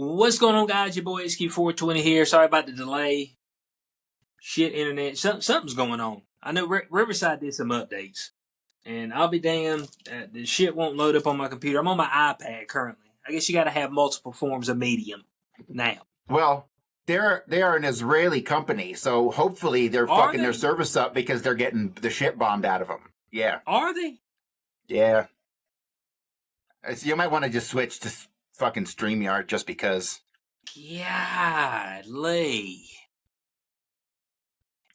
What's going on, guys? Your boy XQ420 here. Sorry about the delay. Shit, internet. Something's going on. I know Riverside did some updates, and I'll be damned. The shit won't load up on my computer. I'm on my iPad currently. I guess you got to have multiple forms of medium now. Well, they are an Israeli company, so hopefully they're fucking their service up because they're getting the shit bombed out of them. Yeah. Are they? Yeah. So you might want to just switch to fucking StreamYard just because. Golly.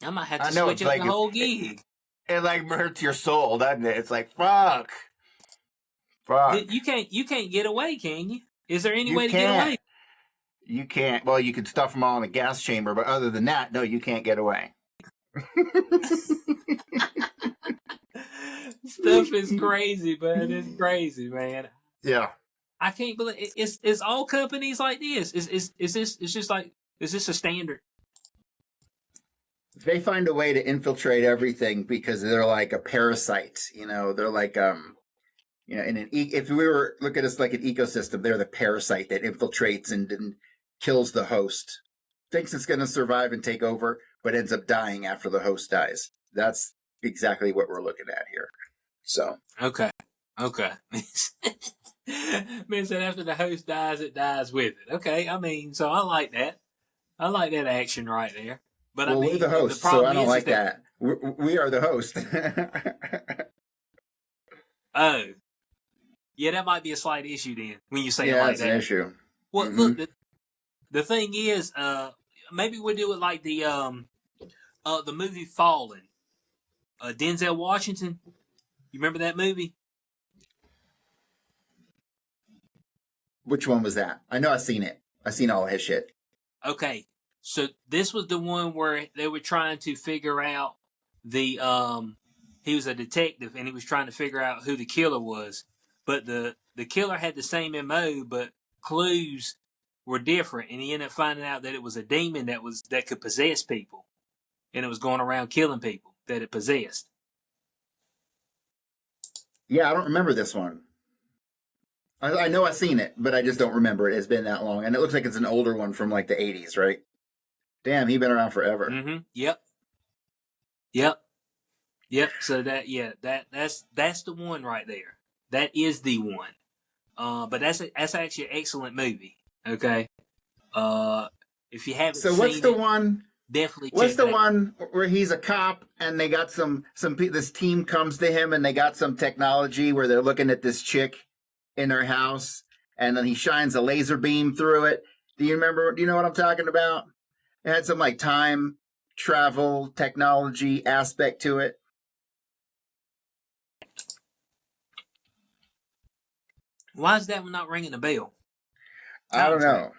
I might have to switch up the whole gig. It like hurts your soul, doesn't it? It's like, fuck. You can't get away, can you? Is there any way to get away? You can't. Well, you can stuff them all in a gas chamber, but other than that, no, you can't get away. Stuff is crazy, man. It's crazy, man. Yeah. I can't believe it's all companies like this. Is this a standard? They find a way to infiltrate everything because they're like a parasite. You know, they're like if we were look at us like an ecosystem, they're the parasite that infiltrates and kills the host. Thinks it's going to survive and take over, but ends up dying after the host dies. That's exactly what we're looking at here. So okay. Man said after the host dies, it dies with it. Okay, I mean, so I like that. I like that action right there. But well, I mean, we're the host, so I don't like that. We are the host. Oh, yeah, that might be a slight issue then when you say it like that. Yeah, it's an issue. Well, look, the thing is, maybe we'll do it like the movie Fallen. Denzel Washington. You remember that movie? Which one was that? I know I've seen it. I've seen all of his shit. Okay. So this was the one where they were trying to figure out he was a detective and he was trying to figure out who the killer was. But the killer had the same MO, but clues were different, and he ended up finding out that it was a demon that could possess people. And it was going around killing people that it possessed. Yeah, I don't remember this one. I know I've seen it, but I just don't remember it. It's been that long. And it looks like it's an older one from like the 80s, right? Damn, he's been around forever. Mm-hmm. Yep. So that's the one right there. That is the one. But that's actually an excellent movie. Okay. If you haven't seen it. So what's the one? Definitely. What's the one where he's a cop and they got this team comes to him and they got some technology where they're looking at this chick in her house and then he shines a laser beam through it. Do you remember? Do you know what I'm talking about? It had some like time travel technology aspect to it. Why is that one not ringing a bell? I don't know.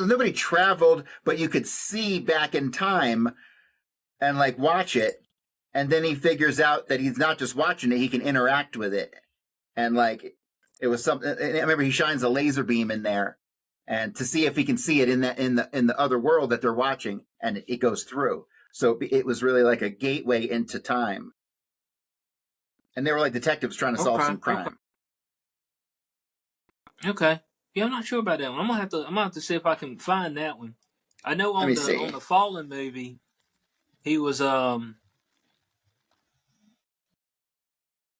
Nobody traveled, but you could see back in time and like watch it. And then he figures out that he's not just watching it, he can interact with it. And like, it was something, I remember he shines a laser beam in there and to see if he can see it in the other world that they're watching, and it goes through. So it was really like a gateway into time. And they were like detectives trying to solve some crime. Okay. Yeah, I'm not sure about that one. I'm gonna have to see if I can find that one. I know on the Fallen movie, he was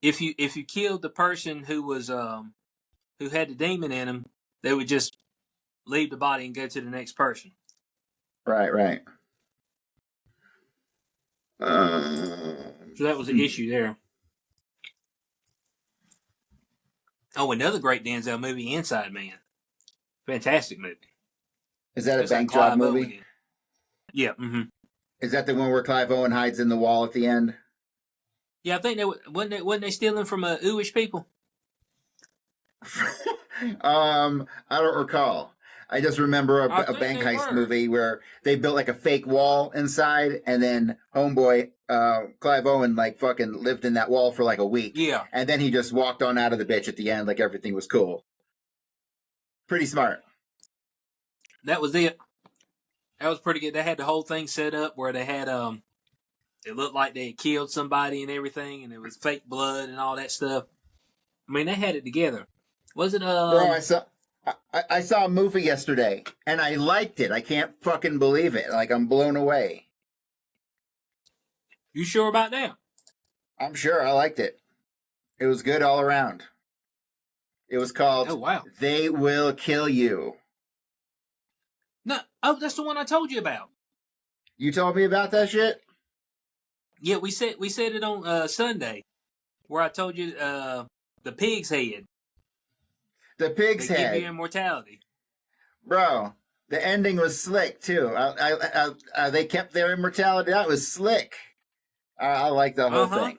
if you killed the person who was who had the demon in him, they would just leave the body and go to the next person. Right. So that was the issue there. Oh, another great Denzel movie, Inside Man. Fantastic movie. Is that a bank job movie? Yeah. Mm-hmm. Is that the one where Clive Owen hides in the wall at the end? Yeah, I think wasn't they stealing from Uish people? I don't recall. I just remember a bank heist movie where they built like a fake wall inside, and then homeboy Clive Owen like fucking lived in that wall for like a week. Yeah. And then he just walked on out of the bitch at the end like everything was cool. Pretty smart. That was it. That was pretty good. They had the whole thing set up where they had it looked like they had killed somebody and everything, and it was fake blood and all that stuff. I mean, they had it together. Was it Bro, I saw a movie yesterday and I liked it. I can't fucking believe it. Like, I'm blown away. You sure about that? I'm sure I liked it. It was good all around. It was Oh, called wow. They Will Kill You. No, oh, that's the one I told you about. You told me about that shit? Yeah, we said it on Sunday, where I told you the pig's head. The Pig's They give Head. you immortality. Bro, the ending was slick, too. They kept their immortality. That was slick. I like the whole thing.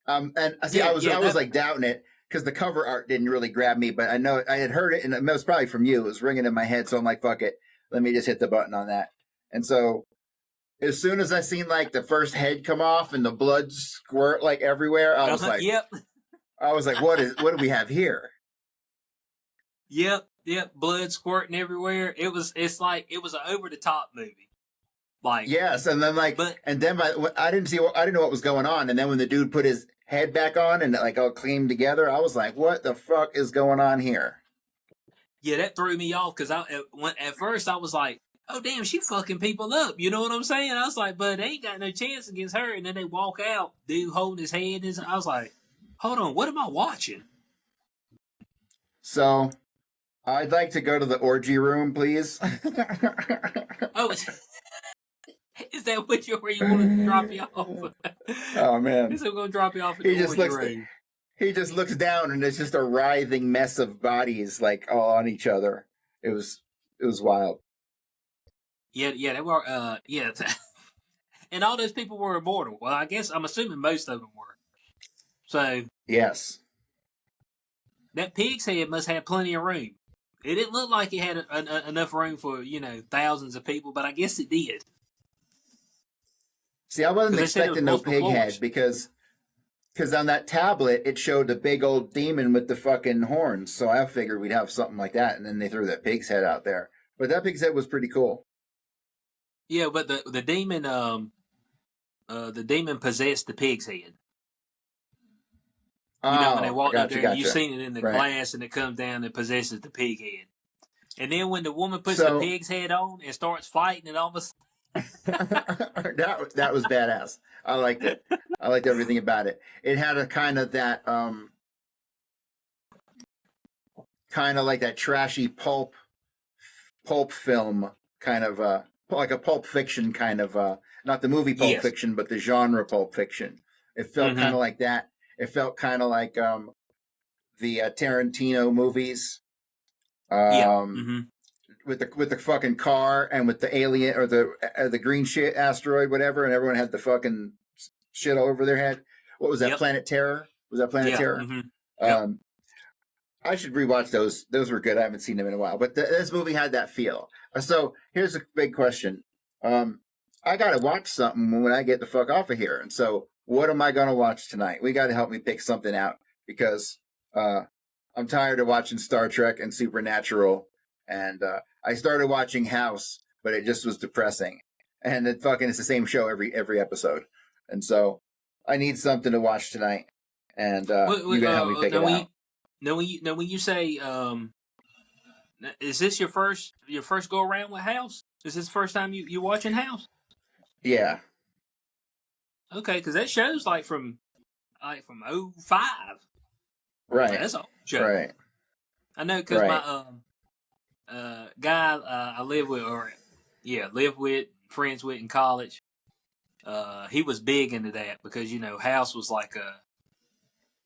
And see, Yeah, I was like doubting it because the cover art didn't really grab me, but I know I had heard it, and it was probably from you. It was ringing in my head, so I'm like, fuck it, let me just hit the button on that. And so, as soon as I seen like the first head come off and the blood squirt like everywhere, I was like, yep. what do we have here? Yep, blood squirting everywhere. It's like it was an over the top movie. Like, yes, and then like, and then I didn't know what was going on, and then when the dude put his head back on and like all clean together, I was like, what the fuck is going on here? Yeah, that threw me off because at first I was like, oh damn, she fucking people up. You know what I'm saying? I was like, but they ain't got no chance against her. And then they walk out, dude holding his head. I was like, hold on, what am I watching? So, I'd like to go to the orgy room, please. Oh, is that where you want to drop you off? Oh man, he's going to drop you off in the orgy room. He just looks down and it's just a writhing mess of bodies like all on each other. It was wild. Yeah, they were. Yeah, and all those people were immortal. Well, I guess I'm assuming most of them were. So yes, that pig's head must have plenty of room. It didn't look like it had enough room for thousands of people, but I guess it did. See, I wasn't expecting no pig head because on that tablet it showed the big old demon with the fucking horns. So I figured we'd have something like that, and then they threw that pig's head out there. But that pig's head was pretty cool. Yeah, but the demon possessed the pig's head. You know, when they walked up there, you've seen it in the glass, and it comes down and possesses the pig head. And then when the woman puts the pig's head on and starts fighting, it almost that was badass. I liked it. I liked everything about it. It had a kind of that kind of like that trashy pulp film kind of like a Pulp Fiction kind of not the movie Pulp Fiction, but the genre Pulp Fiction. It felt kind of like that. It felt kind of like the Tarantino movies. With the fucking car and with the alien or the green shit asteroid, whatever, and everyone had the fucking shit all over their head. What was that? Planet Terror? Was that Planet Terror? I should rewatch those. Those were good. I haven't seen them in a while, but this movie had that feel. So here's a big question. I gotta watch something when I get the fuck off of here. And so, what am I gonna watch tonight? We got to help me pick something out because I'm tired of watching Star Trek and Supernatural. And I started watching House, but it just was depressing. And it's the same show every episode. And so I need something to watch tonight. And you gotta help me pick it out. Now, when you say, is this your first go around with House? Is this the first time you watching House? Yeah. Okay, because that show's like from 2005. Right. That's a show. Right. I know because my guy I live with, friends with in college, he was big into that because House was like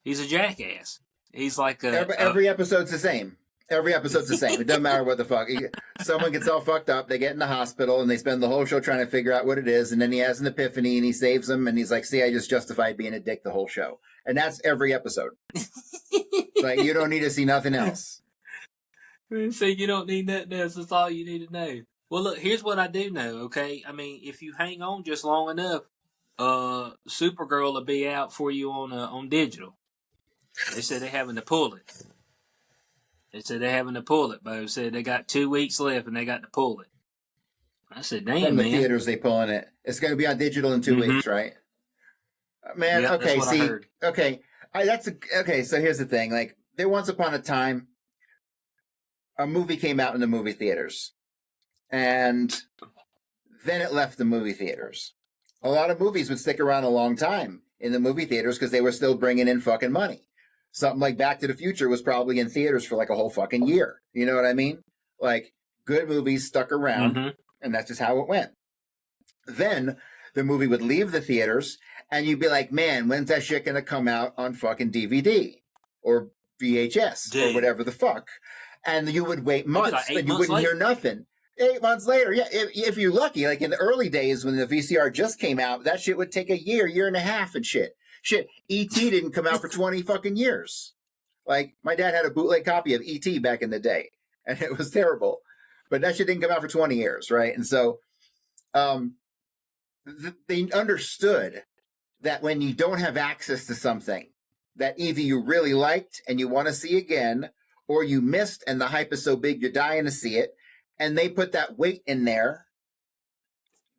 he's a jackass. He's like every episode's the same. Every episode's the same. It doesn't matter what the fuck. Someone gets all fucked up. They get in the hospital and they spend the whole show trying to figure out what it is. And then he has an epiphany and he saves them. And he's like, see, I just justified being a dick the whole show. And that's every episode. Like, you don't need to see nothing else. So you don't need nothing else. That's all you need to know. Well, look, here's what I do know, okay? I mean, if you hang on just long enough, Supergirl will be out for you on digital. They said they're having to pull it. Bo said they got 2 weeks left and they got to pull it. I said, damn, From the man. theaters, they pulling it. It's going to be on digital in 2 weeks, right? Man, yep, okay, that's what I heard. Okay. So here's the thing. Like, there once upon a time, a movie came out in the movie theaters, and then it left the movie theaters. A lot of movies would stick around a long time in the movie theaters because they were still bringing in fucking money. Something like Back to the Future was probably in theaters for like a whole fucking year. You know what I mean? Like, good movies stuck around, and that's just how it went. Then the movie would leave the theaters, and you'd be like, man, when's that shit going to come out on fucking DVD or VHS or whatever the fuck? And you would wait months, and you wouldn't hear nothing. 8 months later, yeah, if you're lucky, like in the early days when the VCR just came out, that shit would take a year and a half and shit. Shit, E.T. didn't come out for 20 fucking years. Like, my dad had a bootleg copy of E.T. back in the day, and it was terrible. But that shit didn't come out for 20 years, right? And so they understood that when you don't have access to something that either you really liked and you want to see again, or you missed and the hype is so big you're dying to see it, and they put that weight in there,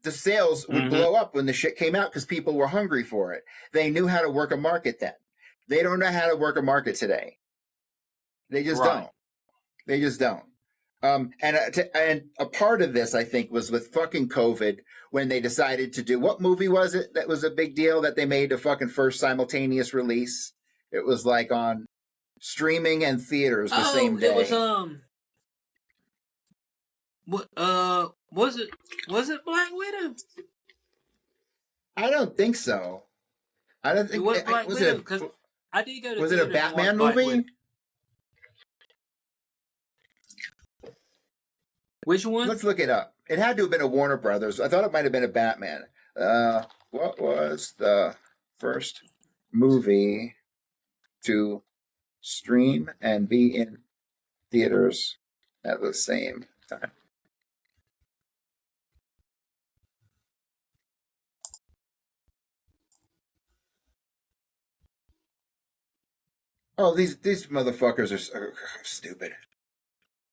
the sales would blow up when the shit came out because people were hungry for it. They knew how to work a market then. They don't know how to work a market today. They just don't. They just don't. And a part of this, I think, was with fucking COVID when they decided to do, what movie was it that was a big deal that they made the fucking first simultaneous release? It was like on streaming and theaters the same day. It was was it Black Widow? I don't think so. I don't think it was Black Widow because I did go to. Was it a Batman movie? Which one? Let's look it up. It had to have been a Warner Brothers. I thought it might have been a Batman. What was the first movie to stream and be in theaters at the same time? Oh, these motherfuckers are stupid.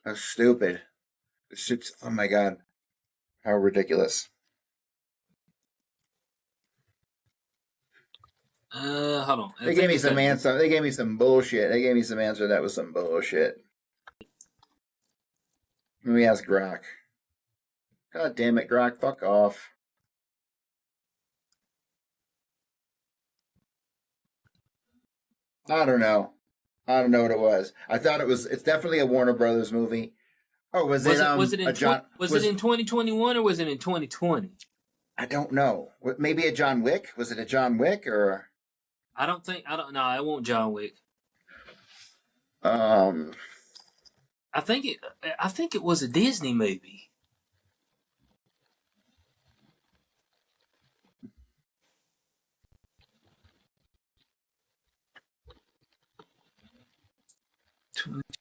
That's stupid. This shit's, oh my god. How ridiculous. Hold on. They gave me some answer. They gave me some bullshit. They gave me some answer that was some bullshit. Let me ask Grok. God damn it, Grok. Fuck off. I don't know. I don't know what it was. I thought it's definitely a Warner Brothers movie. Oh, was it in 2021 or was it in 2020? I don't know. Maybe a John Wick? Was it a John Wick or? I don't know. It won't John Wick. I think it was a Disney movie.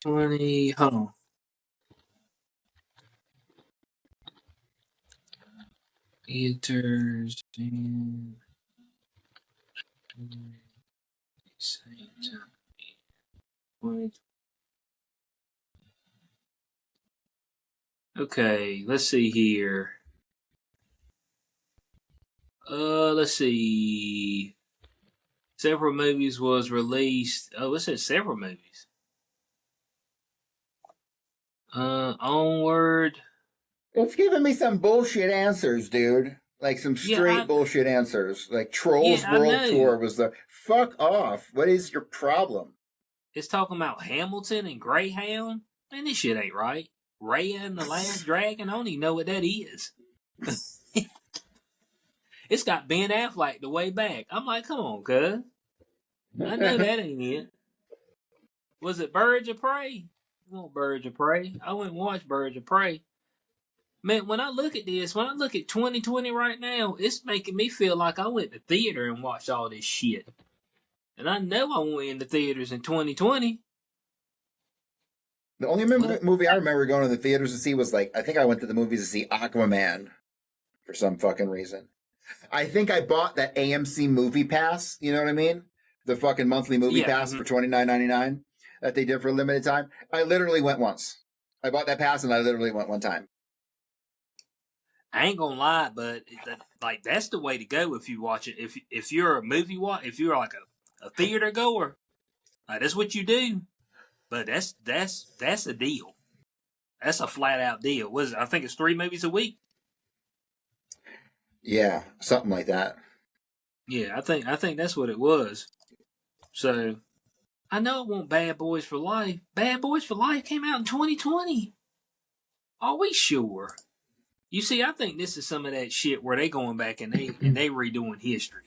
'20. Hold on. Theaters in same time. Okay, let's see here. Let's see. Several movies was released. Oh, it says several movies. Onward. It's giving me some bullshit answers, dude. Like some straight bullshit answers. Like Trolls World Tour was the fuck off. What is your problem? It's talking about Hamilton and Greyhound. Man, this shit ain't right. Raya and the Last Dragon. I don't even know what that is. It's got Ben Affleck the way back. I'm like, come on, cuz. I know that ain't it. Was it Birds of Prey? Well, Birds of Prey. I went and watched Birds of Prey. Man, when I look at this, when I look at 2020 right now, it's making me feel like I went to theater and watched all this shit. And I know I went into theaters in 2020. The only movie I remember going to the theaters to see was like, I think I went to the movies to see Aquaman for some fucking reason. I think I bought that AMC movie pass, you know what I mean? The fucking monthly movie pass for $29.99 that they did for a limited time. I literally went once. I bought that pass and I literally went one time. I ain't gonna lie, but that's the way to go if you watch it. If you're a movie if you're like a theater goer, that's what you do. But that's a deal. That's a flat out deal. Was it? I think it's 3 movies a week. Yeah, something like that. Yeah, I think that's what it was. So I know it won't Bad Boys for Life. Bad Boys for Life came out in 2020. Are we sure? You see, I think this is some of that shit where they going back and they redoing history.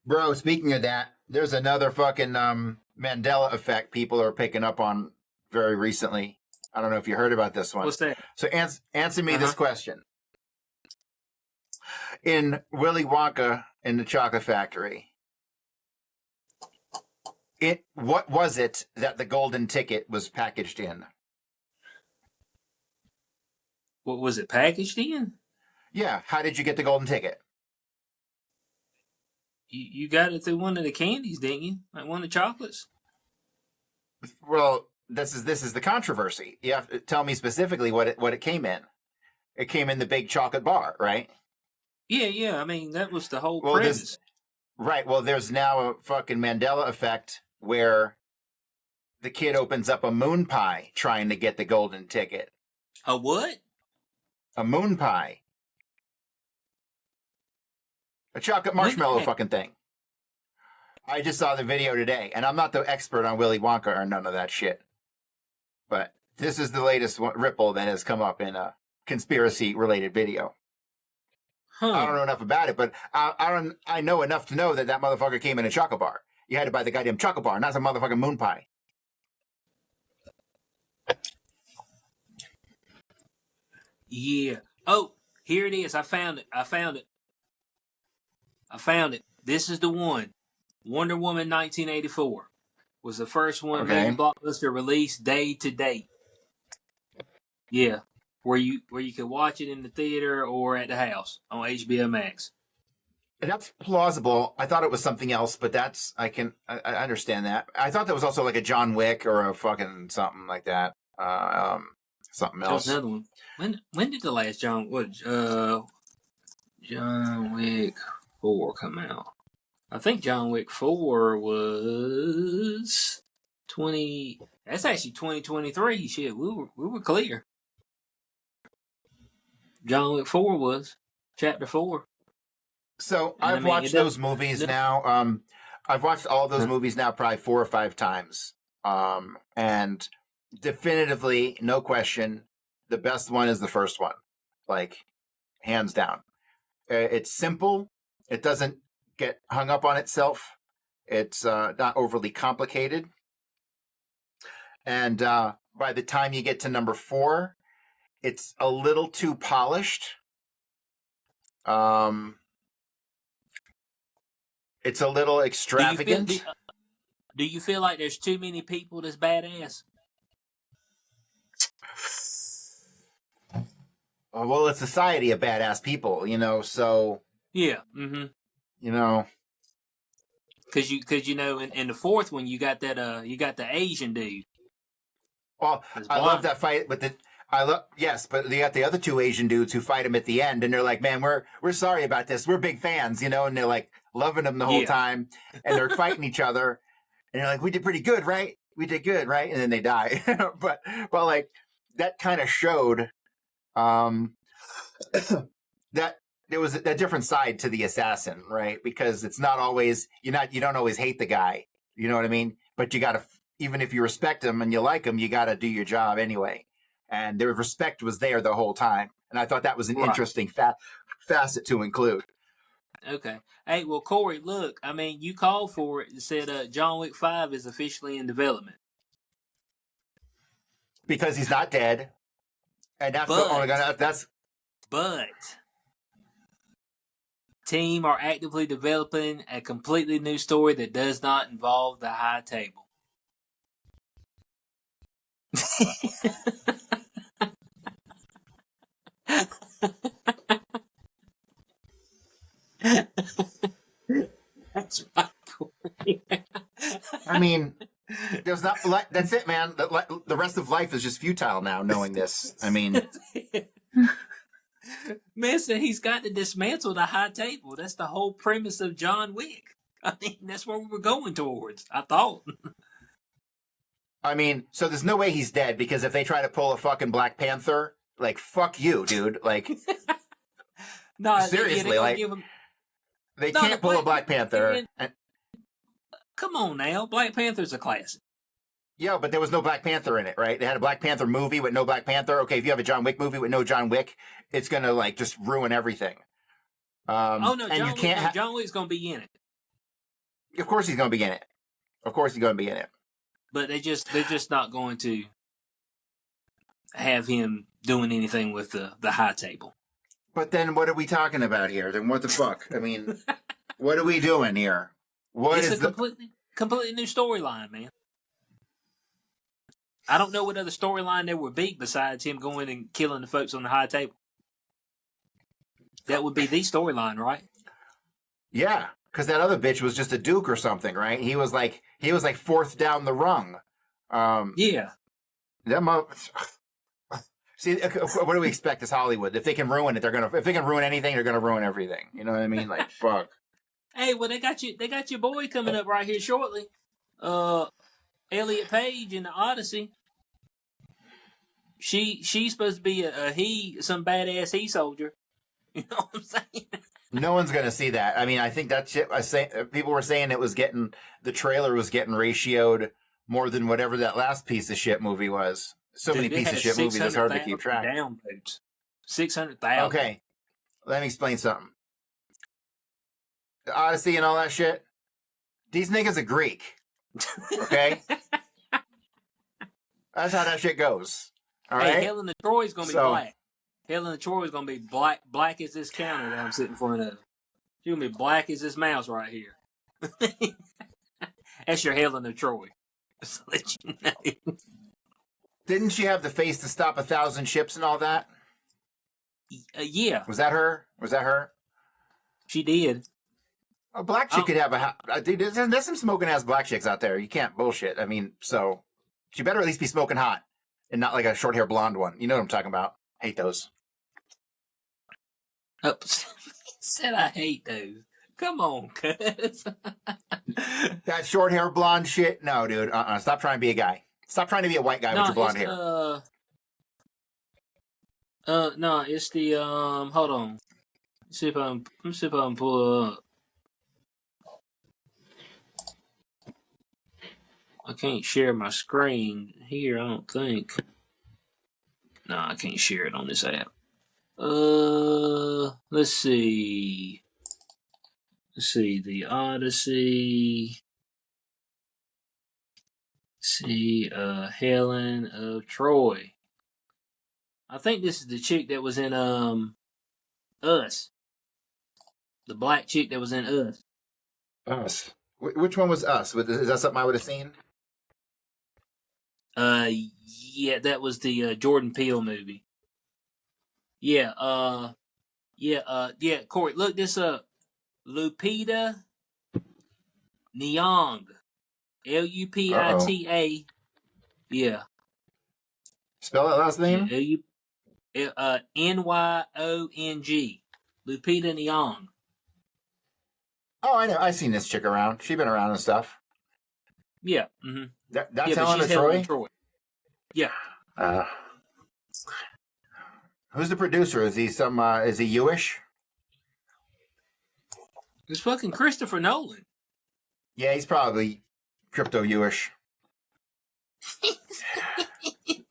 Bro, speaking of that, there's another fucking Mandela effect people are picking up on very recently. I don't know if you heard about this one. What's that? So answer me this question. In Willy Wonka in the Chocolate Factory, what was it that the golden ticket was packaged in? What was it packaged in? Yeah, how did you get the golden ticket? You got it through one of the candies, didn't you? Like one of the chocolates? Well, this is the controversy. You have to tell me specifically what it came in. It came in the big chocolate bar, right? Yeah. I mean, that was the whole premise. Right. Well, there's now a fucking Mandela effect where the kid opens up a moon pie trying to get the golden ticket. A what? A moon pie. A chocolate marshmallow fucking thing. I just saw the video today, and I'm not the expert on Willy Wonka or none of that shit. But this is the latest ripple that has come up in a conspiracy-related video. Huh. I don't know enough about it, but I know enough to know that motherfucker came in a chocolate bar. You had to buy the goddamn chocolate bar, not some motherfucking moon pie. Yeah. Oh, here it is. I found it. This is the one. Wonder Woman 1984 was the first one movie blockbuster released day to date. Yeah. Where you could watch it in the theater or at the house on HBO Max. That's plausible. I thought it was something else, but I understand that. I thought that was also like a John Wick or a fucking something like that. Something else. Another one. When did the last John Wick 4 come out? I think John Wick 4 was 20. That's actually 2023. Shit, we were clear. John Wick 4 was chapter 4. So I've watched those movies now. I've watched all those movies now probably 4 or 5 times. And definitively, no question, the best one is the first one. Like, hands down. It's simple. It doesn't get hung up on itself. It's not overly complicated. And by the time you get to number 4, it's a little too polished. It's a little extravagant. Do you feel like there's too many people that's badass? Well, it's society of badass people, so... Yeah, mm-hmm. Because you know, in the fourth one, you got the Asian dude. Well, I love that fight, but yes, but you got the other 2 Asian dudes who fight him at the end, and they're like, man, we're sorry about this. We're big fans, and they're like loving him the whole time, and they're fighting each other, and they're like, we did pretty good, right? We did good, right? And then they die. but like, that kind of showed that there was a different side to the assassin, right? Because it's not always, you don't always hate the guy. You know what I mean? But you got to, even if you respect him and you like him, you got to do your job anyway. And the respect was there the whole time. And I thought that was an interesting facet to include. Okay. Hey, well, Corey, look, I mean, you called for it and said John Wick 5 is officially in development. Because he's not dead. And that's But team are actively developing a completely new story that does not involve the high table. That's right, Corey. I mean, there's not. That's it, man. The rest of life is just futile now. Knowing this, I mean, man said he's got to dismantle the high table. That's the whole premise of John Wick. I mean, that's where we were going towards. I thought. I mean, so there's no way he's dead because if they try to pull a fucking Black Panther, like fuck you, dude. Like No, seriously, like give him. they No, the can't pull a Black Panther. Come on now, Black Panther's a classic. Yeah, but there was no Black Panther in it, right? They had a Black Panther movie with no Black Panther. Okay, if you have a John Wick movie with no John Wick, it's gonna like just ruin everything. Oh no, and you can't. John Wick's gonna be in it. Of course, he's gonna be in it. Of course, he's gonna be in it. But they're just not going to have him doing anything with the high table. But then, what are we talking about here? Then what the fuck? I mean, what are we doing here? It's a completely new storyline, man. I don't know what other storyline there would be besides him going and killing the folks on the high table. That would be the storyline, right? Yeah, because that other bitch was just a duke or something, right? He was like fourth down the rung. Yeah. See, what do we expect as Hollywood? If they can ruin it, if they can ruin anything, they're gonna ruin everything. You know what I mean? Like fuck. Hey, well they got your boy coming up right here shortly. Elliot Page in the Odyssey. She's supposed to be some badass he soldier. You know what I'm saying? No one's gonna see that. I mean, I think that shit. People were saying the trailer was getting ratioed more than whatever that last piece of shit movie was. So many pieces of shit movies, it's hard to keep track. 600,000. Okay, let me explain something. The Odyssey and all that shit. These niggas are Greek. Okay, that's how that shit goes. All right. Hey, Helen of Troy's gonna be black. Helen of Troy's gonna be black as this counter that I'm sitting in front of. She's gonna be black as this mouse right here. That's your Helen of Troy. Just to let you know. Didn't she have the face to stop 1,000 ships and all that? Yeah. Was that her? She did. A black chick could have dude, there's some smoking ass black chicks out there. You can't bullshit. I mean, so she better at least be smoking hot and not like a short hair blonde one. You know what I'm talking about? Hate those. Said I hate those. Come on, cuz. That short hair blonde shit? No, dude. Stop trying to be a guy. Stop trying to be a white guy with your blonde hair. No, it's the hold on. Let's see if I can pull up. I can't share my screen here, I don't think. No, I can't share it on this app. Let's see. The Odyssey. Helen of Troy. I think this is the chick that was in Us. The black chick that was in Us. Us. Which one was Us? Is that something I would have seen? Yeah, that was the Jordan Peele movie. Yeah, Corey, look this up. Lupita Nyong. Lupita. Yeah. Spell that last name? Nyong. Lupita Nyong. Oh, I know. I've seen this chick around. She's been around and stuff. Yeah. Mm-hmm. That's Helen of Troy? Yeah. Who's the producer? Is he is he Jewish? It's fucking Christopher Nolan. Yeah, he's probably crypto-Jewish.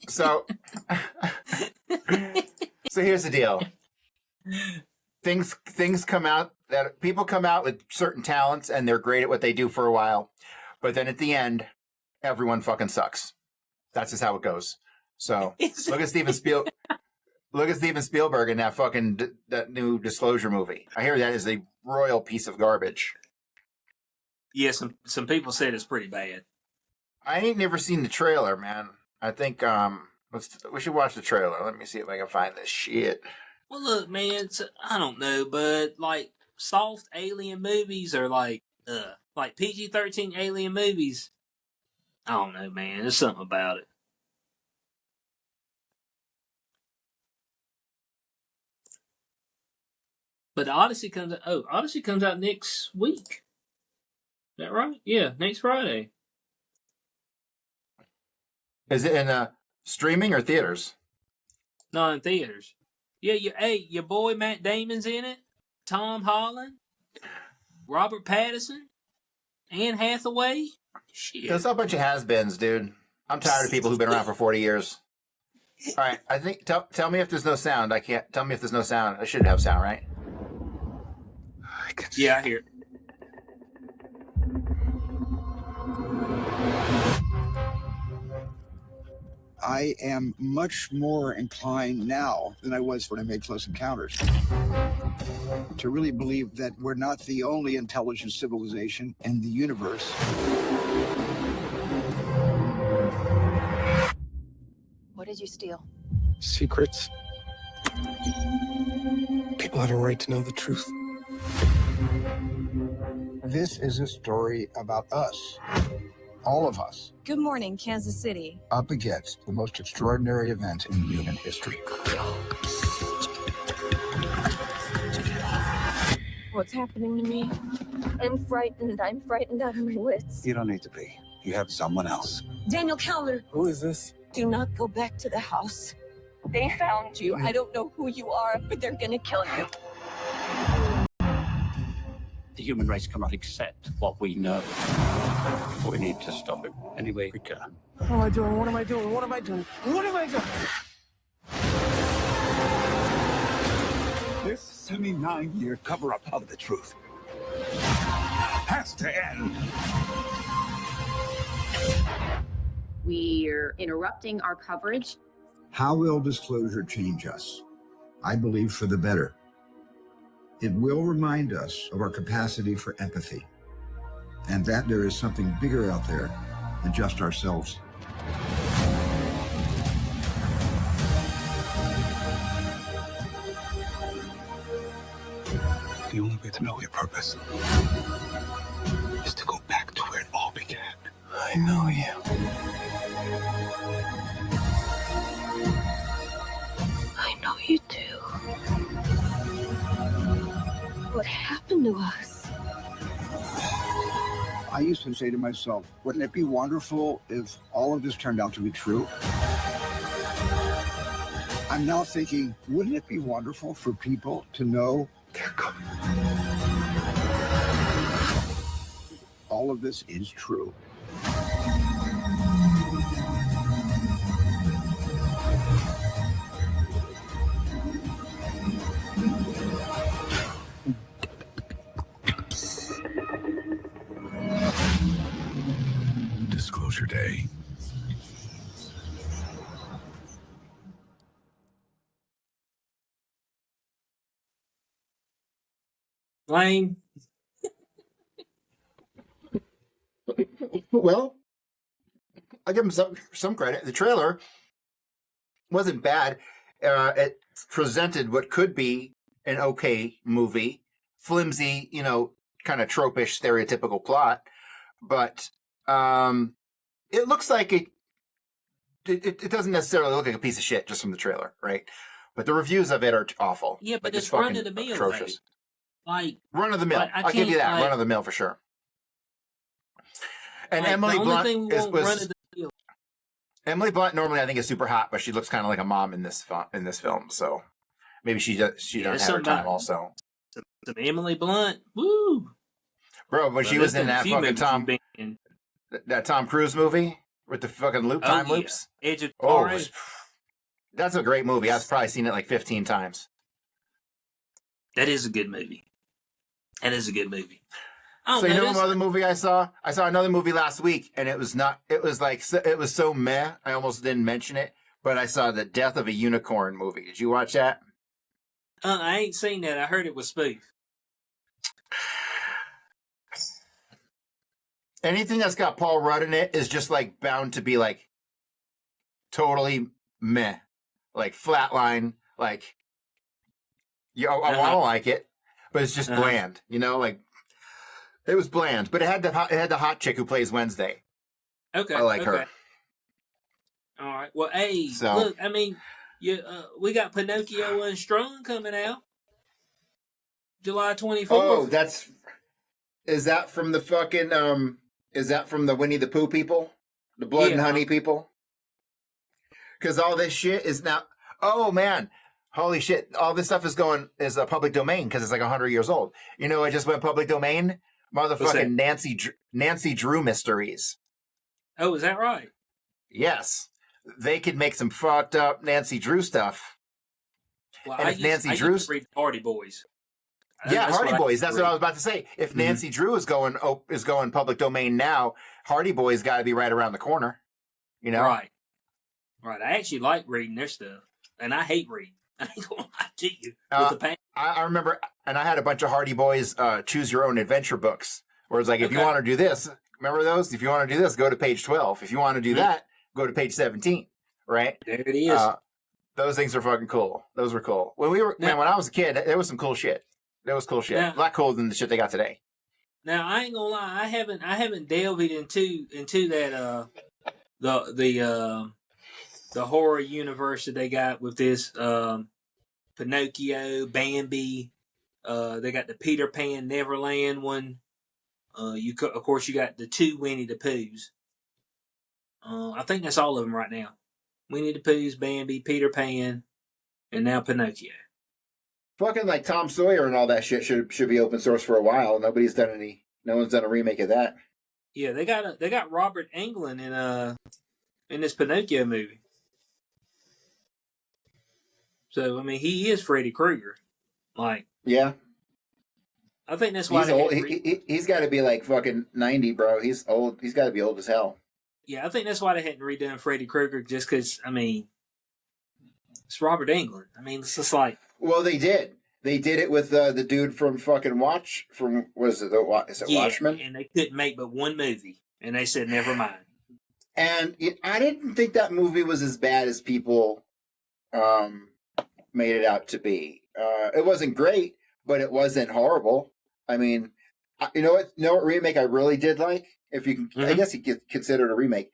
So here's the deal. Things come out that people come out with certain talents and they're great at what they do for a while, but then at the end, everyone fucking sucks. That's just how it goes. So look at Steven Spielberg in that new Disclosure movie. I hear that is a royal piece of garbage. Yeah, some people said it's pretty bad. I ain't never seen the trailer, man. I think we should watch the trailer. Let me see if I can find this shit. Well, look, man, I don't know, but like soft alien movies are like PG-13 alien movies. I don't know, man. There's something about it. But Odyssey comes out next week. Is that right? Yeah, next Friday. Is it in streaming or theaters? No, in theaters. Yeah, your boy Matt Damon's in it. Tom Holland, Robert Pattinson, Anne Hathaway. Shit. There's a bunch of has-beens, dude. I'm tired of people who've been around for 40 years. All right, I think. Tell me if there's no sound. I can't. Tell me if there's no sound. I should have sound, right? Yeah, I hear it. I am much more inclined now than I was when I made Close Encounters to really believe that we're not the only intelligent civilization in the universe. What did you steal? Secrets. People have a right to know the truth. This is a story about us. All of us. Good morning, Kansas City. Up against the most extraordinary event in human history. What's happening to me? I'm frightened. I'm frightened out of my wits. You don't need to be. You have someone else. Daniel Keller. Who is this? Do not go back to the house. They found you. I don't know who you are, but they're gonna kill you. The human race cannot accept what we know. We need to stop it any way we can. What am I doing? What am I doing? What am I doing? What am I doing? This 79-year cover-up of the truth has to end. We're interrupting our coverage. How will disclosure change us? I believe for the better. It will remind us of our capacity for empathy, and that there is something bigger out there than just ourselves. The only way to know your purpose is to go back to where it all began. I know you. I know you too. What happened to us? I used to say to myself, wouldn't it be wonderful if all of this turned out to be true? I'm now thinking, wouldn't it be wonderful for people to know they're coming? All of this is true. Disclosure Day. Lane. Well, I'll give him some credit. The trailer wasn't bad. It presented what could be an okay movie. Flimsy, kind of tropish, stereotypical plot. But it looks like it doesn't necessarily look like a piece of shit just from the trailer, right? But the reviews of it are awful. Yeah, but like, it's run of the mill. Atrocious. Like run of the mill. I'll give you that. Run of the mill for sure. And Emily Blunt Emily Blunt normally I think is super hot, but she looks kind of like a mom in this film. So maybe she doesn't have her time also. Some Emily Blunt, woo, bro. When she was in that fucking that Tom Cruise movie with the fucking time loops, Edge of Tomorrow. That's a great movie. I've probably seen it like 15 times. That is a good movie. That is a good movie. So you know another movie I saw? I saw another movie last week, and it was so meh, I almost didn't mention it, but I saw The Death of a Unicorn movie. Did you watch that? I ain't seen that. I heard it was spoof. Anything that's got Paul Rudd in it is just like bound to be like totally meh, like flatline, like I don't like it, but it's just bland, like. It was bland, but it had the hot chick who plays Wednesday. Okay, I like her. All right. Well, hey, look, I mean, we got Pinocchio Unstrung coming out July 24th. Oh, is that from the fucking is that from the Winnie the Pooh people, the Blood and Honey people? because all this shit is now. Oh man, holy shit! All this stuff is a public domain because it's like 100 years old. You know, it just went public domain. Motherfucking Nancy Drew mysteries. Oh, is that right? Yes, they could make some fucked up Nancy Drew stuff. Well, And I if Nancy used Drew's to read Hardy Boys. yeah, That's Hardy what Boys. I That's read. what I was about to say. If Nancy Drew is going public domain now, Hardy Boys got to be right around the corner. You know, Right. I actually like reading their stuff, and I hate reading. I ain't gonna lie to you. With the pain. I remember, and I had a bunch of Hardy Boys choose your own adventure books. Where it's like, if you want to do this, remember those? If you want to do this, go to page 12. If you want to do that, go to page 17. Right there it is. Those things are fucking cool. Those were cool. When I was a kid, there was some cool shit. There was cool shit. A lot cooler than the shit they got today. Now I ain't gonna lie, I haven't delved into that the horror universe that they got with this Pinocchio, Bambi. They got the Peter Pan Neverland one. Of course you got the 2 Winnie the Poohs. I think that's all of them right now. Winnie the Poohs, Bambi, Peter Pan, and now Pinocchio. Fucking like Tom Sawyer and all that shit should be open source for a while. No one's done a remake of that. Yeah, they got Robert Englund in this Pinocchio movie. So I mean, he is Freddy Krueger. Like, yeah, I think that's why he's old. He's got to be like fucking 90, bro. He's old. He's got to be old as hell. Yeah, I think that's why they hadn't redone Freddy Krueger, just because, I mean, it's Robert Englund. I mean, it's just like... Well, they did. They did it with the dude from fucking Watchmen? And they couldn't make but one movie, and they said, never mind. And I didn't think that movie was as bad as people made it out to be. It wasn't great, but it wasn't horrible. I mean, you know what remake I really did like? If you can, I guess you could consider it a remake.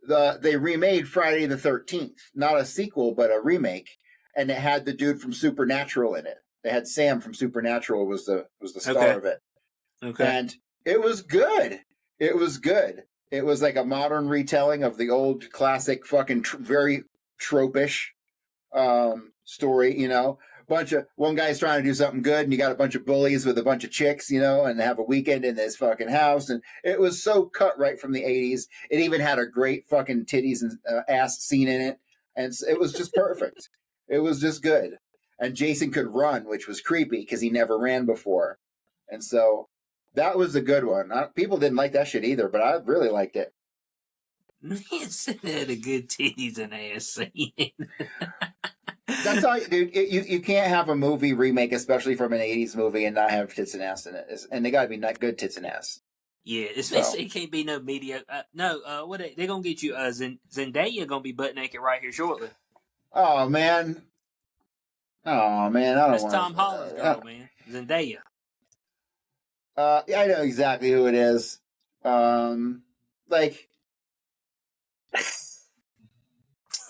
They remade Friday the 13th, not a sequel, but a remake, and it had the dude from Supernatural in it. They had Sam from Supernatural was the star of it. Okay. And it was good. It was good. It was like a modern retelling of the old classic fucking very tropish story, you know. One guy's trying to do something good, and you got a bunch of bullies with a bunch of chicks, you know, and have a weekend in this fucking house. And it was so cut right from the 80s. It even had a great fucking titties and ass scene in it. And it was just perfect. It was just good. And Jason could run, which was creepy because he never ran before. And so that was a good one. People didn't like that shit either, but I really liked it. Man, it had a good titties and ass scene. That's all, dude. You can't have a movie remake, especially from an 80s movie, and not have tits and ass in it. And they gotta be not good tits and ass. Yeah, especially it can't be no media. What they gonna get you? Zendaya gonna be butt naked right here shortly. Oh man, I don't want. That's Tom Holland's girl, man. Zendaya. Yeah, I know exactly who it is. Like,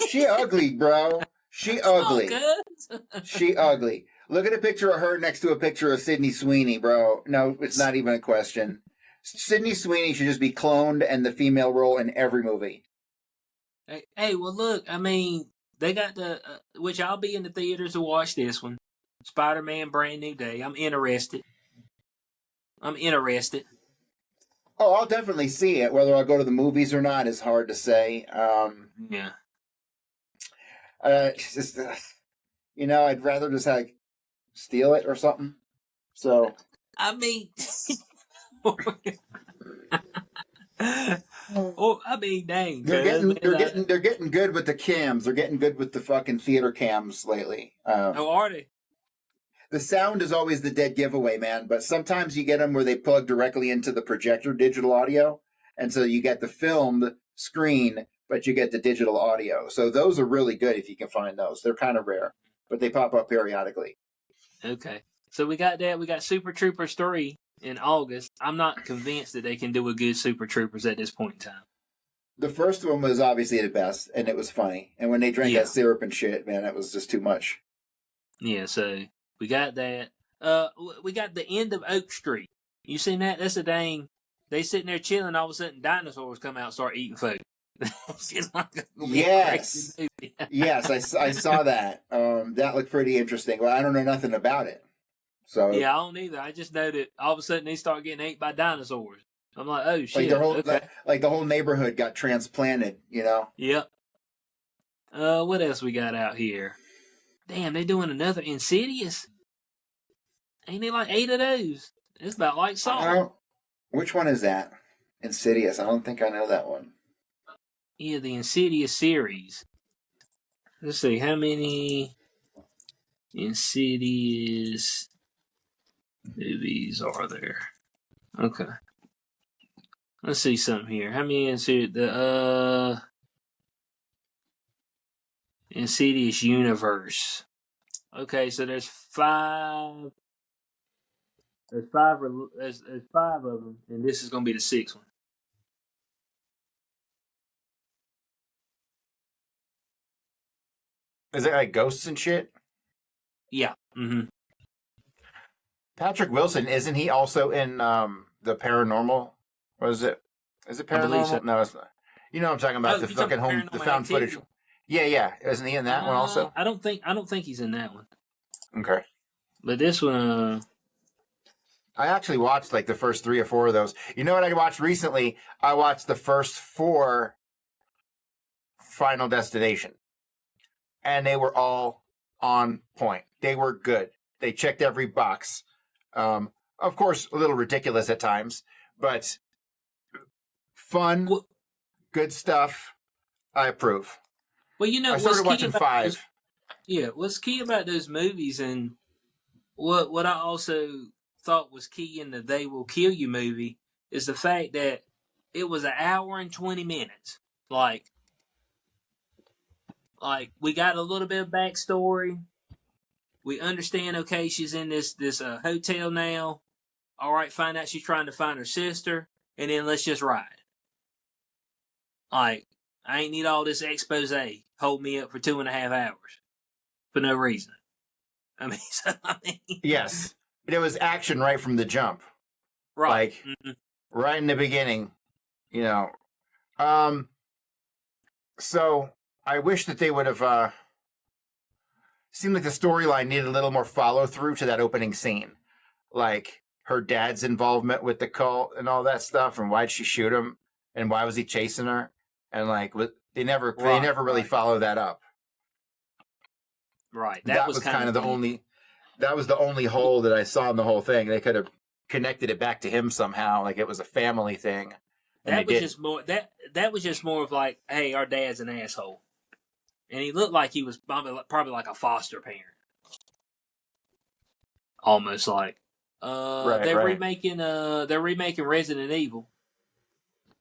she ugly, bro. She ugly. She ugly. Look at a picture of her next to a picture of Sydney Sweeney, bro. No, it's not even a question. Sydney Sweeney should just be cloned and the female role in every movie. Hey, well, look, I mean, they got which I'll be in the theaters to watch this one. Spider-Man Brand New Day. I'm interested. Oh, I'll definitely see it. Whether I'll go to the movies or not is hard to say. Yeah. It's just, I'd rather just like steal it or something. So, I mean, dang. They're getting good with the cams. They're getting good with the fucking theater cams lately. Are they? The sound is always the dead giveaway, man. But sometimes you get them where they plug directly into the projector digital audio, and so you get the filmed screen, but you get the digital audio. So those are really good if you can find those. They're kind of rare, but they pop up periodically. Okay. So we got that. We got Super Troopers 3 in August. I'm not convinced that they can do a good Super Troopers at this point in time. The first one was obviously the best, and it was funny. And when they drank that syrup and shit, man, that was just too much. Yeah, so we got that. We got the end of Oak Street. You seen that? That's a dang. They sitting there chilling. All of a sudden, dinosaurs come out and start eating food. Yes. Yes, I saw that. That looked pretty interesting. Well, I don't know nothing about it. So yeah, I don't either. I just know that all of a sudden they start getting ate by dinosaurs. I'm like, oh like shit. the whole Okay. like the whole neighborhood got transplanted, you know. Yep. What else we got out here? Damn, they doing another Insidious. Ain't they like 8 of those? It's about like Saw. Which one is that? Insidious. I don't think I know that one. Yeah, the Insidious series. Let's see, how many Insidious movies are there? Okay. Let's see something here. How many Insidious Insidious universe? Okay, so there's 5. There's 5. There's 5 of them, and this is gonna be the 6th one. Is it like ghosts and shit? Yeah. Mm-hmm. Patrick Wilson, isn't he also in the Paranormal? Or is it Paranormal? So. No, it's not. You know what I'm talking about, the fucking home, the found Activity. footage. Yeah. Isn't he in that one also? I don't think he's in that one. Okay. But this one, I actually watched like the first 3 or 4 of those. You know what I watched recently? I watched the first 4 Final Destination. And they were all on point. They were good. They checked every box. Of course, a little ridiculous at times, but fun, good stuff. I approve. Well, you know, I started watching 5. What's key about those movies, and what I also thought was key in the They Will Kill You movie is the fact that it was 1 hour and 20 minutes. Like we got a little bit of backstory. We understand, okay, she's in this hotel now. All right, find out she's trying to find her sister, and then let's just ride. Like, I ain't need all this expose. Hold me up for 2.5 hours for no reason. Yes, there was action right from the jump. Right. Like, right in the beginning, you know. So I wish that they would have. Seemed like the storyline needed a little more follow through to that opening scene, like her dad's involvement with the cult and all that stuff, and why'd she shoot him, and why was he chasing her, and like they never really follow that up. Right. That was kind of the only. That was the only hole that I saw in the whole thing. They could have connected it back to him somehow, like it was a family thing. That was just more. That was just more of like, hey, our dad's an asshole. And he looked like he was probably like a foster parent. Almost like. They're remaking Resident Evil.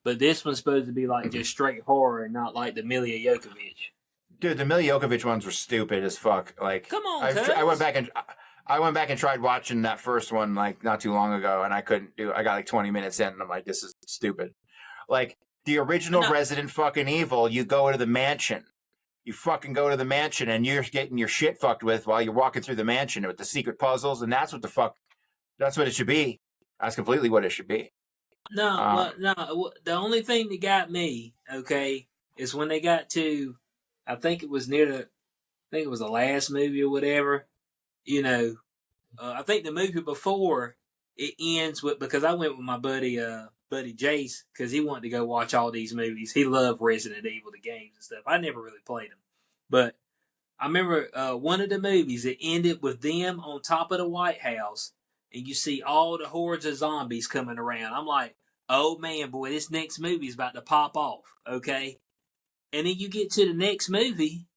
But this one's supposed to be like just straight horror and not like the Mila Jovovich. Dude, the Mila Jovovich ones were stupid as fuck. Like, come on, I went back and tried watching that first one like not too long ago, and I couldn't do it. I got like 20 minutes in, and I'm like, this is stupid. Like the original Resident fucking Evil, you go to the mansion. You fucking go to the mansion and you're getting your shit fucked with while you're walking through the mansion with the secret puzzles, and that's what it should be. That's completely what it should be. No, the only thing that got me, okay, is when they got to, I think it was the last movie or whatever, you know, I think the movie before it ends with, because I went with my buddy Jace, because he wanted to go watch all these movies. He loved Resident Evil, the games and stuff. I never really played them. But I remember one of the movies, it ended with them on top of the White House, and you see all the hordes of zombies coming around. I'm like, oh man, boy, this next movie is about to pop off, okay? And then you get to the next movie,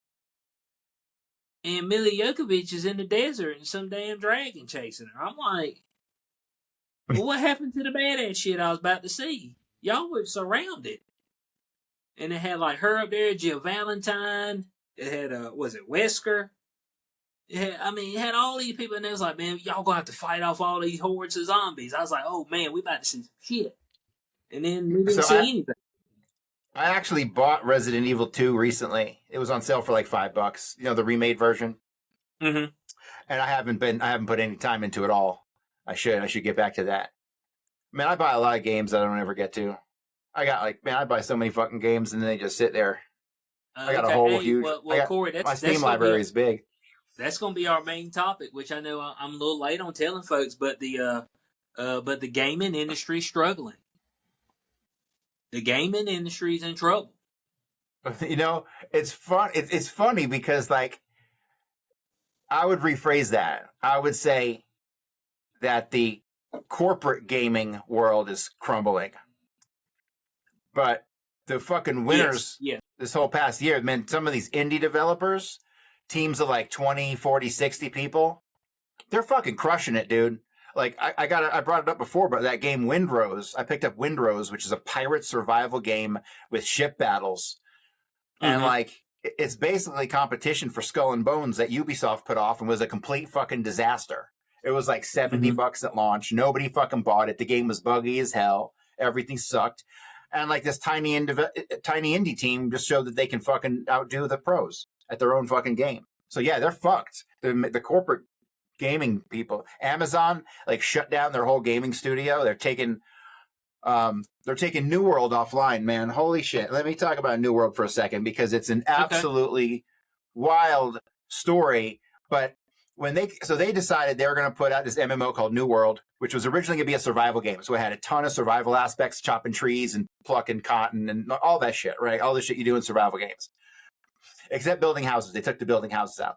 and Mila Jovovich is in the desert and some damn dragon chasing her. I'm like, well, what happened to the badass shit I was about to see? Y'all were surrounded. And it had like her up there, Jill Valentine. It had, was it Wesker? It had all these people, and it was like, man, y'all gonna have to fight off all these hordes of zombies. I was like, oh man, we about to see some shit. And then we didn't see anything. I actually bought Resident Evil 2 recently. It was on sale for like $5. You know, the remade version. Mm-hmm. And I haven't put any time into it all. I should get back to that. Man, I buy a lot of games that I don't ever get to. I got like, man, I buy so many fucking games and then they just sit there. I got a Okay. whole Hey, huge. well, Corey, my that's Steam gonna library is big. That's gonna be our main topic, which I know I'm a little late on telling folks, but the gaming industry's struggling. The gaming industry's in trouble. You know, it's fun. It's funny because like I would rephrase that. I would say that the corporate gaming world is crumbling, but the fucking winners Yes. this whole past year, man, some of these indie developers, teams of like 20, 40, 60 people, they're fucking crushing it, dude. Like I brought it up before, but that game Windrose, I picked up Windrose, which is a pirate survival game with ship battles. And like, it's basically competition for Skull and Bones that Ubisoft put off and was a complete fucking disaster. It was like $70 at launch. Nobody fucking bought it. The game was buggy as hell. Everything sucked. And like this tiny indie team just showed that they can fucking outdo the pros at their own fucking game. So yeah, they're fucked. The corporate gaming people, Amazon, like shut down their whole gaming studio. They're taking New World offline, man. Holy shit. Let me talk about New World for a second because it's an absolutely wild story. But they decided they were going to put out this MMO called New World, which was originally going to be a survival game. So it had a ton of survival aspects, chopping trees and plucking cotton and all that shit, right? All the shit you do in survival games. Except building houses. They took the building houses out.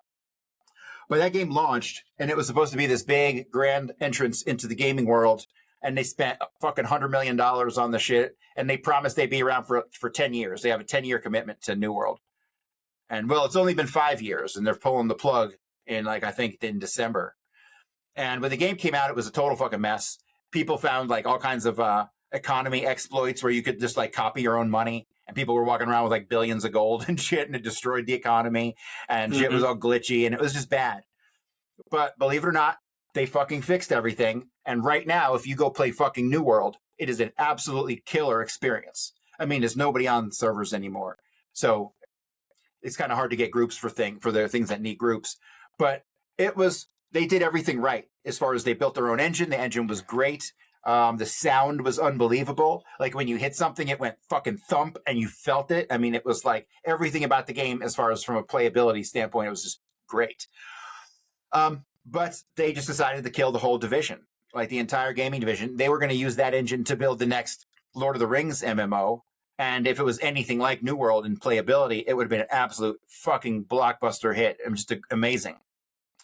But that game launched, and it was supposed to be this big, grand entrance into the gaming world. And they spent fucking $100 million on the shit, and they promised they'd be around for 10 years. They have a 10-year commitment to New World. And, well, it's only been 5 years, and they're pulling the plug in, like, I think in December. And when the game came out, it was a total fucking mess. People found, like, all kinds of economy exploits where you could just, like, copy your own money. And people were walking around with, like, billions of gold and shit, and it destroyed the economy. And shit was all glitchy, and it was just bad. But believe it or not, they fucking fixed everything. And right now, if you go play fucking New World, it is an absolutely killer experience. I mean, there's nobody on the servers anymore. So it's kind of hard to get groups for their things that need groups. But they did everything right as far as they built their own engine. The engine was great. The sound was unbelievable. Like when you hit something, it went fucking thump and you felt it. I mean, it was like everything about the game as far as from a playability standpoint, it was just great. But they just decided to kill the whole division, like the entire gaming division. They were going to use that engine to build the next Lord of the Rings MMO. And if it was anything like New World in playability, it would have been an absolute fucking blockbuster hit. It was just amazing.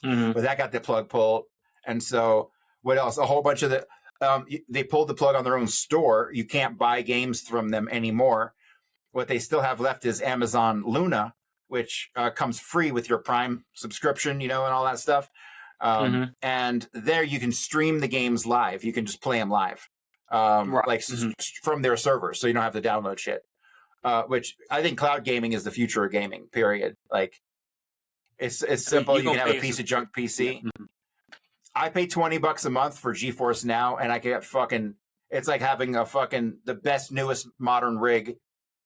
But that got the plug pulled. And so what else? A whole bunch of they pulled the plug on their own store. You can't buy games from them anymore. What they still have left is Amazon Luna, which comes free with your Prime subscription, and all that stuff. And there you can stream the games live. You can just play them live, from their servers, so you don't have to download shit. Which I think cloud gaming is the future of gaming. Period. Like it's simple. You can have a piece of junk PC. Yeah. I pay $20 a month for GeForce Now, and I get fucking. It's like having the best, newest modern rig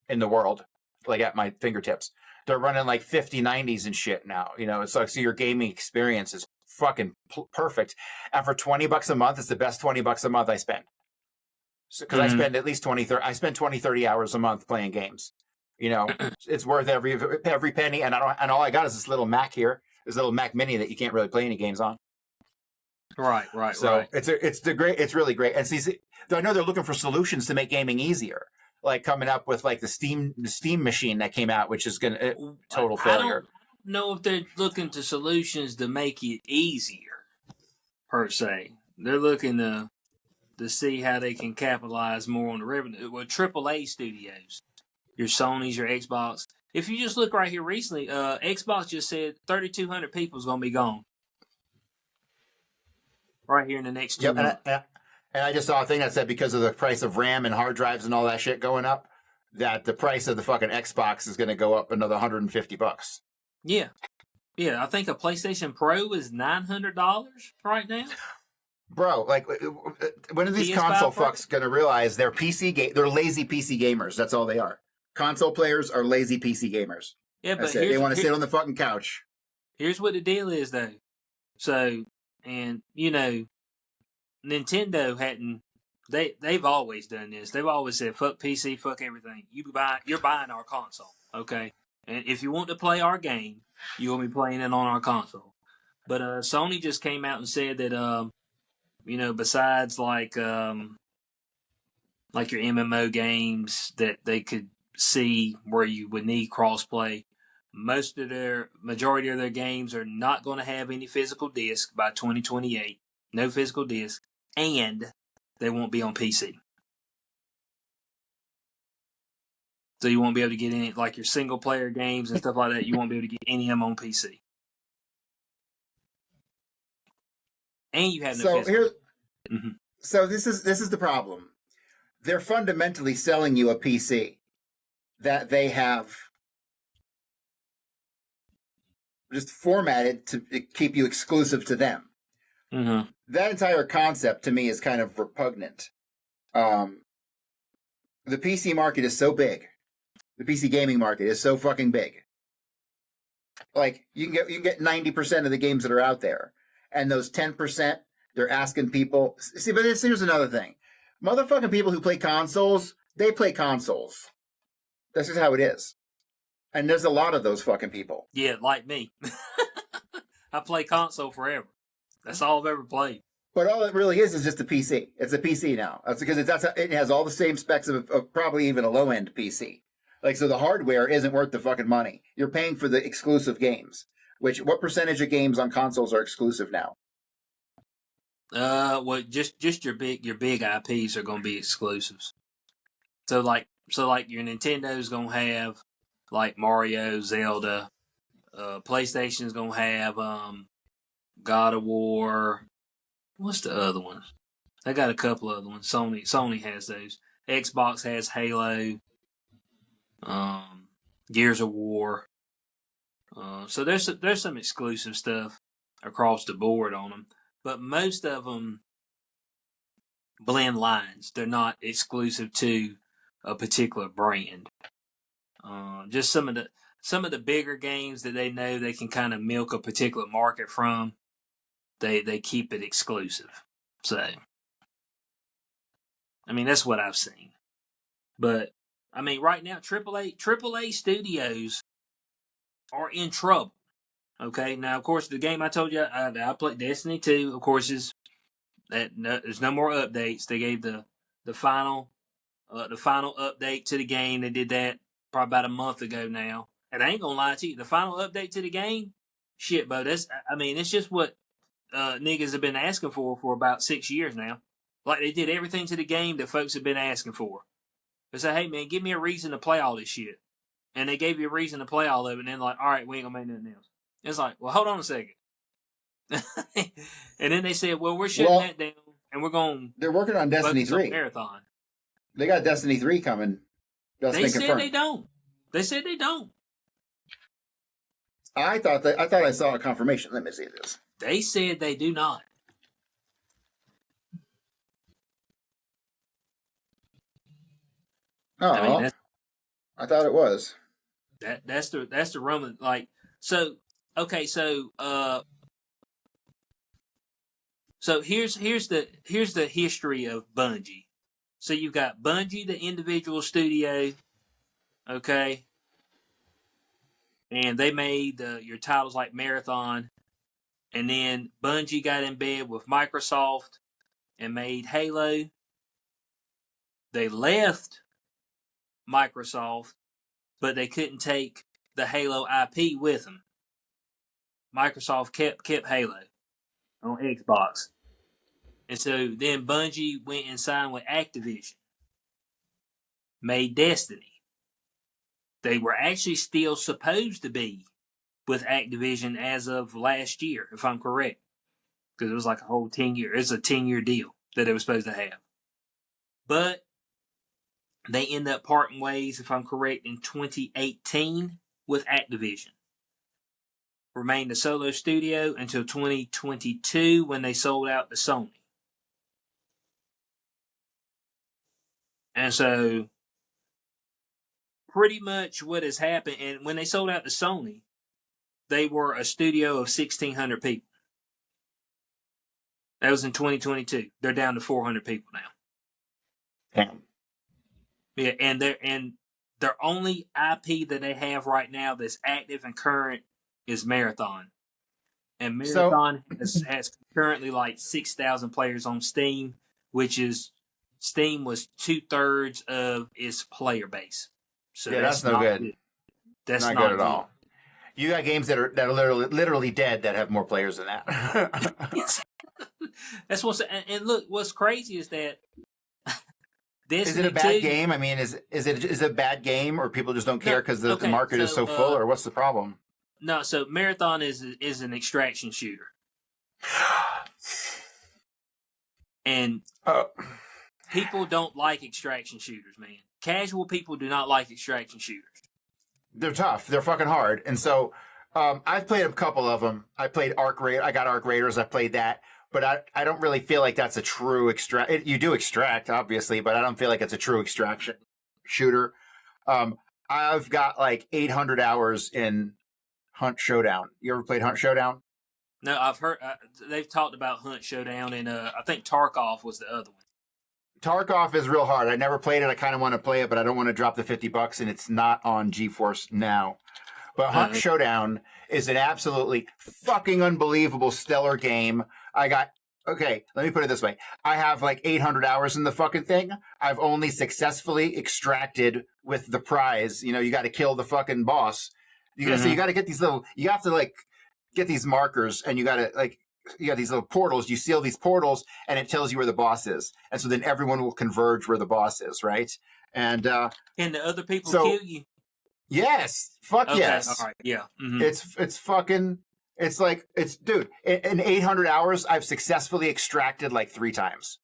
in the world, like at my fingertips. They're running like 5090s and shit now. It's like, so your gaming experience is fucking perfect. And for $20 a month, it's the best $20 a month I spend. Because I spend at least 20, 30 hours a month playing games. It's worth every penny. And all I got is this little Mac here, this little Mac Mini that you can't really play any games on. Right. So it's really great. And see, I know they're looking for solutions to make gaming easier. Like coming up with like the Steam machine that came out, which is going to total failure. I don't know if they're looking to solutions to make it easier, per se. They're looking to see how they can capitalize more on the revenue. Well, AAA studios, your Sonys, your Xbox. If you just look right here recently, Xbox just said 3,200 people is going to be gone. Right here in the next 2 months. And I just saw a thing that said because of the price of RAM and hard drives and all that shit going up, that the price of the fucking Xbox is going to go up another $150. Yeah. I think a PlayStation Pro is $900 right now. Bro, like, when are these console fucks going to realize they're lazy PC gamers? That's all they are. Console players are lazy PC gamers. Yeah, but they want to sit on the fucking couch. Here's what the deal is, though. So, and Nintendo hadn't they've always done this. They've always said fuck PC, fuck everything. You're buying our console, okay? And if you want to play our game, you will be playing it on our console. But Sony just came out and said that besides like your MMO games that they could see where you would need crossplay, majority of their games are not going to have any physical disc by 2028. No physical disc, and they won't be on PC. So you won't be able to get any, like your single player games and stuff like that. You won't be able to get any of them on PC. And you have no physical. So this is the problem. They're fundamentally selling you a PC that they have just formatted to keep you exclusive to them. Mm-hmm. That entire concept to me is kind of repugnant. The PC market is so big. The PC gaming market is so fucking big. Like you can get 90% of the games that are out there, and those 10%, they're asking people. See, but here's another thing: motherfucking people who play consoles, they play consoles. That's just how it is. And there's a lot of those fucking people. Yeah, like me. I play console forever. That's all I've ever played. But all it really is just a PC. It's a PC now. That's because it has all the same specs of probably even a low-end PC. Like, so the hardware isn't worth the fucking money. You're paying for the exclusive games. What percentage of games on consoles are exclusive now? Well, just your big IPs are going to be exclusives. So like your Nintendo's going to have like Mario, Zelda. PlayStation's going to have God of War. What's the other ones? They got a couple other ones. Sony has those. Xbox has Halo. Gears of War. So there's some exclusive stuff across the board on them, but most of them blend lines. They're not exclusive to a particular brand. Just some of the bigger games that they know they can kind of milk a particular market from, they keep it exclusive. So, I mean, that's what I've seen. But I mean, right now, AAA studios are in trouble. Okay, now of course the game I told you I played Destiny 2. Of course, there's no more updates. They gave the final update to the game. They did that probably about a month ago now. And I ain't gonna lie to you, the final update to the game, shit, bro. It's just what niggas have been asking for about 6 years now. Like they did everything to the game that folks have been asking for. They said, hey man, give me a reason to play all this shit. And they gave you a reason to play all of it, and then like, all right, we ain't gonna make nothing else. It's like, well, hold on a second. And then they said, well, we're shutting that down, and we're going. They're working on Destiny 3 marathon. They got Destiny 3 coming. They said they don't. They said they don't. I thought I saw a confirmation. Let me see this. They said they do not. Oh, I thought it was. That's the Roman, like, so okay, so here's the history of Bungie. So you've got Bungie, the individual studio, okay, and they made your titles like Marathon, and then Bungie got in bed with Microsoft and made Halo. They left Microsoft, but they couldn't take the Halo IP with them. Microsoft kept Halo on Xbox. And so then Bungie went and signed with Activision. Made Destiny. They were actually still supposed to be with Activision as of last year, if I'm correct. Because it was like a whole 10-year. It's a 10-year deal that they were supposed to have. But they end up parting ways, if I'm correct, in 2018 with Activision. Remained a solo studio until 2022 when they sold out to Sony. And so, pretty much what has happened, and when they sold out to Sony, they were a studio of 1,600 people. That was in 2022. They're down to 400 people now. Damn. Yeah, and their only IP that they have right now that's active and current is Marathon. And Marathon has currently like 6,000 players on Steam, which is Steam was 2/3 of its player base. So yeah, that's no good. That's not good at all. You got games that are literally dead that have more players than that. That's what's and look, what's crazy is that is it a bad game? I mean, is it a bad game, or people just don't care because the market is so full, or what's the problem? No, so Marathon is an extraction shooter, and people don't like extraction shooters, man. Casual people do not like extraction shooters. They're tough. They're fucking hard. And so I've played a couple of them. I played Arc Raiders. I got Arc Raiders. I played that. But I don't really feel like that's a true extract. You do extract, obviously, but I don't feel like it's a true extraction shooter. I've got like 800 hours in Hunt Showdown. You ever played Hunt Showdown? No, I've heard. They've talked about Hunt Showdown, and I think Tarkov was the other one. Tarkov is real hard. I never played it. I kind of want to play it, but I don't want to drop the $50, and it's not on GeForce now. But Hunt Showdown is an absolutely fucking unbelievable stellar game. Okay, let me put it this way. I have like 800 hours in the fucking thing. I've only successfully extracted with the prize. You know, you got to kill the fucking boss. So you got to get these you have to like get these markers, and you got these little portals. You seal these portals, and it tells you where the boss is. And so then everyone will converge where the boss is, right? And can the other people kill you? Yes. Fuck yes. All right. Yeah. Mm-hmm. It's fucking, dude, in 800 hours, I've successfully extracted like 3 times.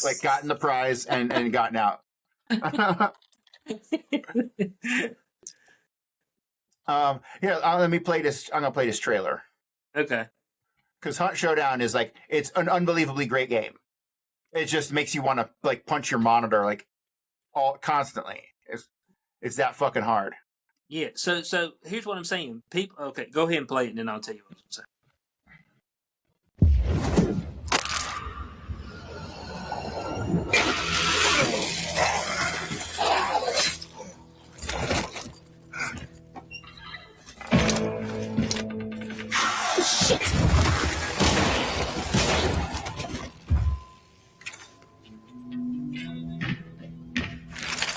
Like gotten the prize and gotten out. Let me play this. I'm going to play this trailer. Okay. Because Hunt Showdown is like, it's an unbelievably great game. It just makes you want to like punch your monitor like constantly. It's that fucking hard. Yeah. So here's what I'm saying. People. Okay, go ahead and play it, and then I'll tell you what I'm saying.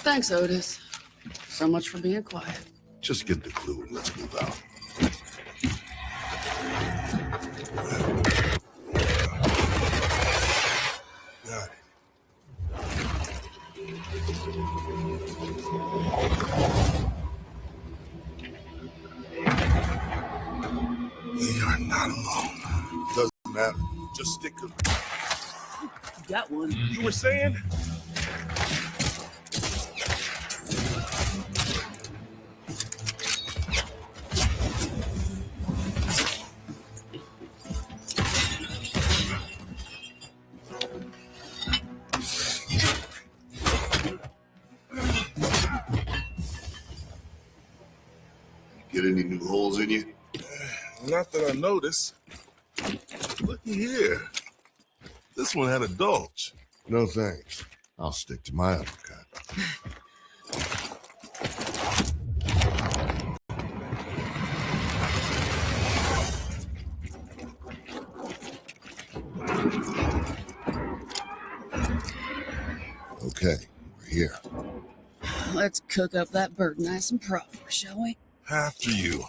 Thanks, Otis. So much for being quiet. Just get the clue and let's move out. Got it. We are not alone. Doesn't matter. Just stick to it. You got one. You were saying? Get any new holes in you? Not that I noticed. Looky here. This one had a bulge. No thanks. I'll stick to my uppercut. Okay, we're here. Let's cook up that bird nice and proper, shall we? After you.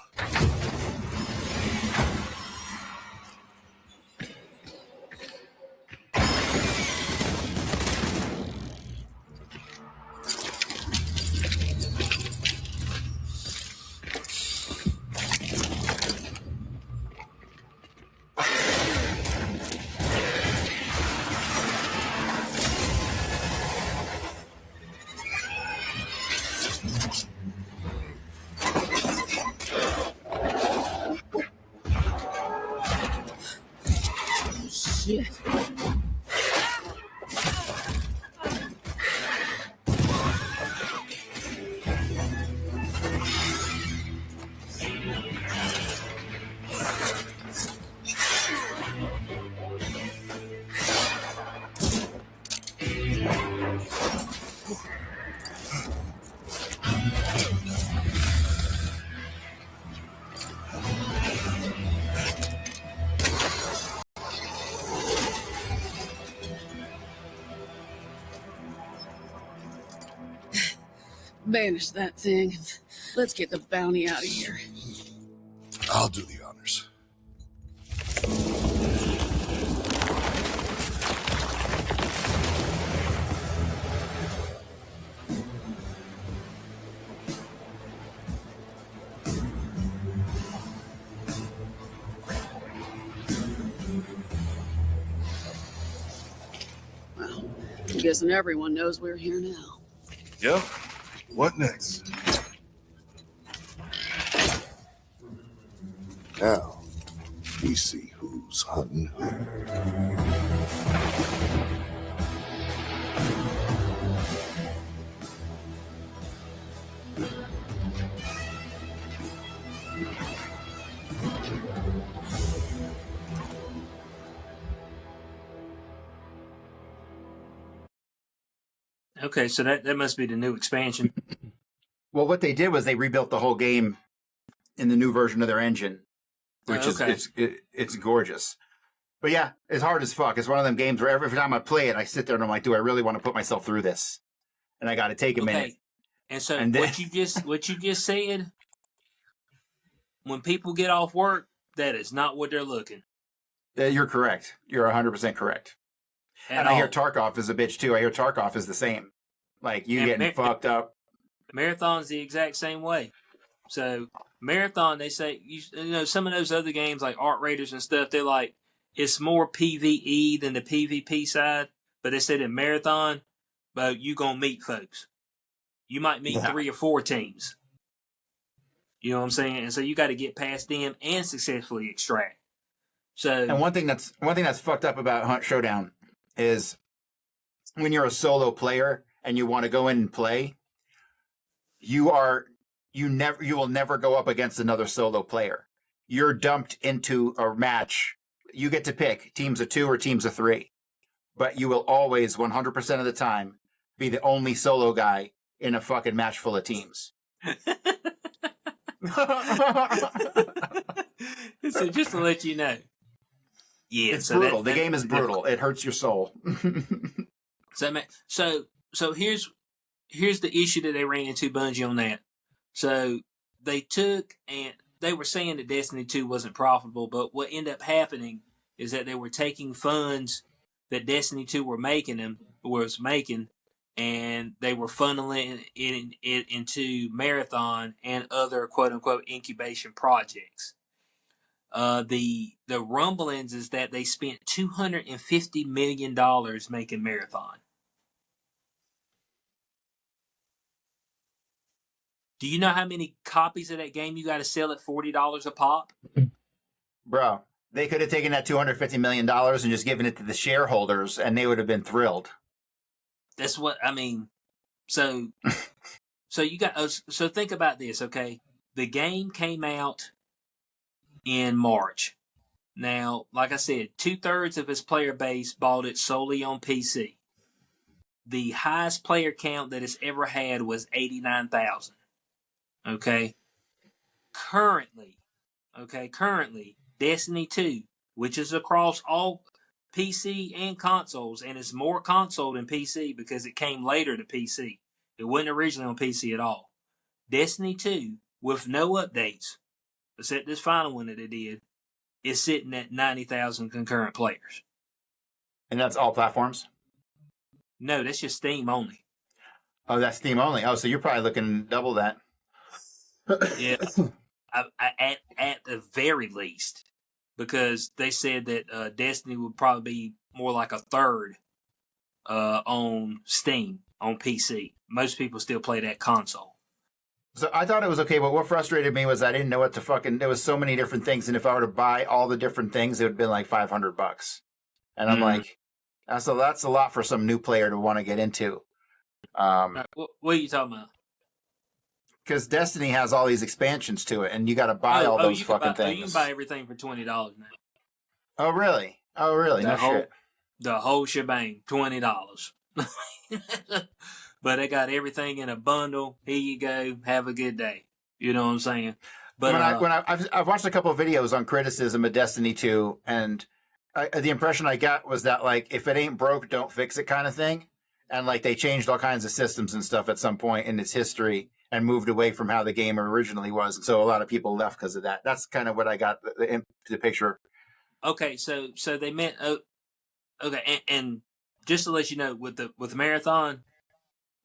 Shit. Banish that thing. Let's get the bounty out of here. I'll do the honors. Well, I'm guessing everyone knows we're here now. Yep. What next? Now, we see who's hunting who. Okay, so that must be the new expansion. Well, what they did was they rebuilt the whole game in the new version of their engine, which it's gorgeous. But yeah, it's hard as fuck. It's one of them games where every time I play it, I sit there and I'm like, do I really want to put myself through this? And I got to take a minute. And so And then, what you just said, when people get off work, that is not what they're looking. you're correct. You're 100% correct. And I hear Tarkov is a bitch too. I hear Tarkov is the same. Like you getting fucked up. Marathon's the exact same way. So Marathon, they say, you know, some of those other games like Art Raiders and stuff, they're like, it's more PvE than the PvP side. But they said in Marathon, but you gonna meet folks. You might meet 3 or 4 teams. You know what I'm saying? And so you got to get past them and successfully extract. So, and one thing that's fucked up about Hunt Showdown is when you're a solo player and you want to go in and play, you will never go up against another solo player. You're dumped into a match. You get to pick teams of 2 or teams of 3, but you will always 100% of the time be the only solo guy in a fucking match full of teams. So just to let you know. Yeah, it's brutal. The game is brutal. It hurts your soul. So here's the issue that they ran into, Bungie, on that. So they took, and they were saying that Destiny 2 wasn't profitable, but what ended up happening is that they were taking funds that Destiny 2 was making, and they were funneling it into Marathon and other quote unquote incubation projects. The rumblings is that they spent $250 million making Marathon. Do you know how many copies of that game you got to sell at $40 a pop? Bro, they could have taken that $250 million and just given it to the shareholders, and they would have been thrilled. That's what I mean. So you got. So think about this, okay? The game came out in March. Now, like I said, 2/3 of its player base bought it solely on PC. The highest player count that it's ever had was 89,000. Okay. Currently, Destiny 2, which is across all PC and consoles, and it's more console than PC because it came later to PC. It wasn't originally on PC at all. Destiny 2, with no updates, except this final one that it did, is sitting at 90,000 concurrent players. And that's all platforms? No, that's just Steam only. Oh, that's Steam only. Oh, so you're probably looking double that. Yeah, at the very least, because they said that Destiny would probably be more like a third on Steam on PC. Most people still play that console. So I thought it was okay, but what frustrated me was I didn't know what to fucking. There was so many different things, and if I were to buy all the different things, it would have been like $500. And I'm like, so that's a lot for some new player to want to get into. What are you talking about? Because Destiny has all these expansions to it, and you got to buy all those fucking things. You can buy everything for $20 now. Oh, really? Oh, really? No shit. The whole shebang, $20. But they got everything in a bundle. Here you go. Have a good day. You know what I'm saying? But I've watched a couple of videos on criticism of Destiny 2, and the impression I got was that, like, if it ain't broke, don't fix it kind of thing. And like they changed all kinds of systems and stuff at some point in its history and moved away from how the game originally was. And so a lot of people left because of that. That's kind of what I got the picture. Okay, so they meant okay, and just to let you know, with the marathon,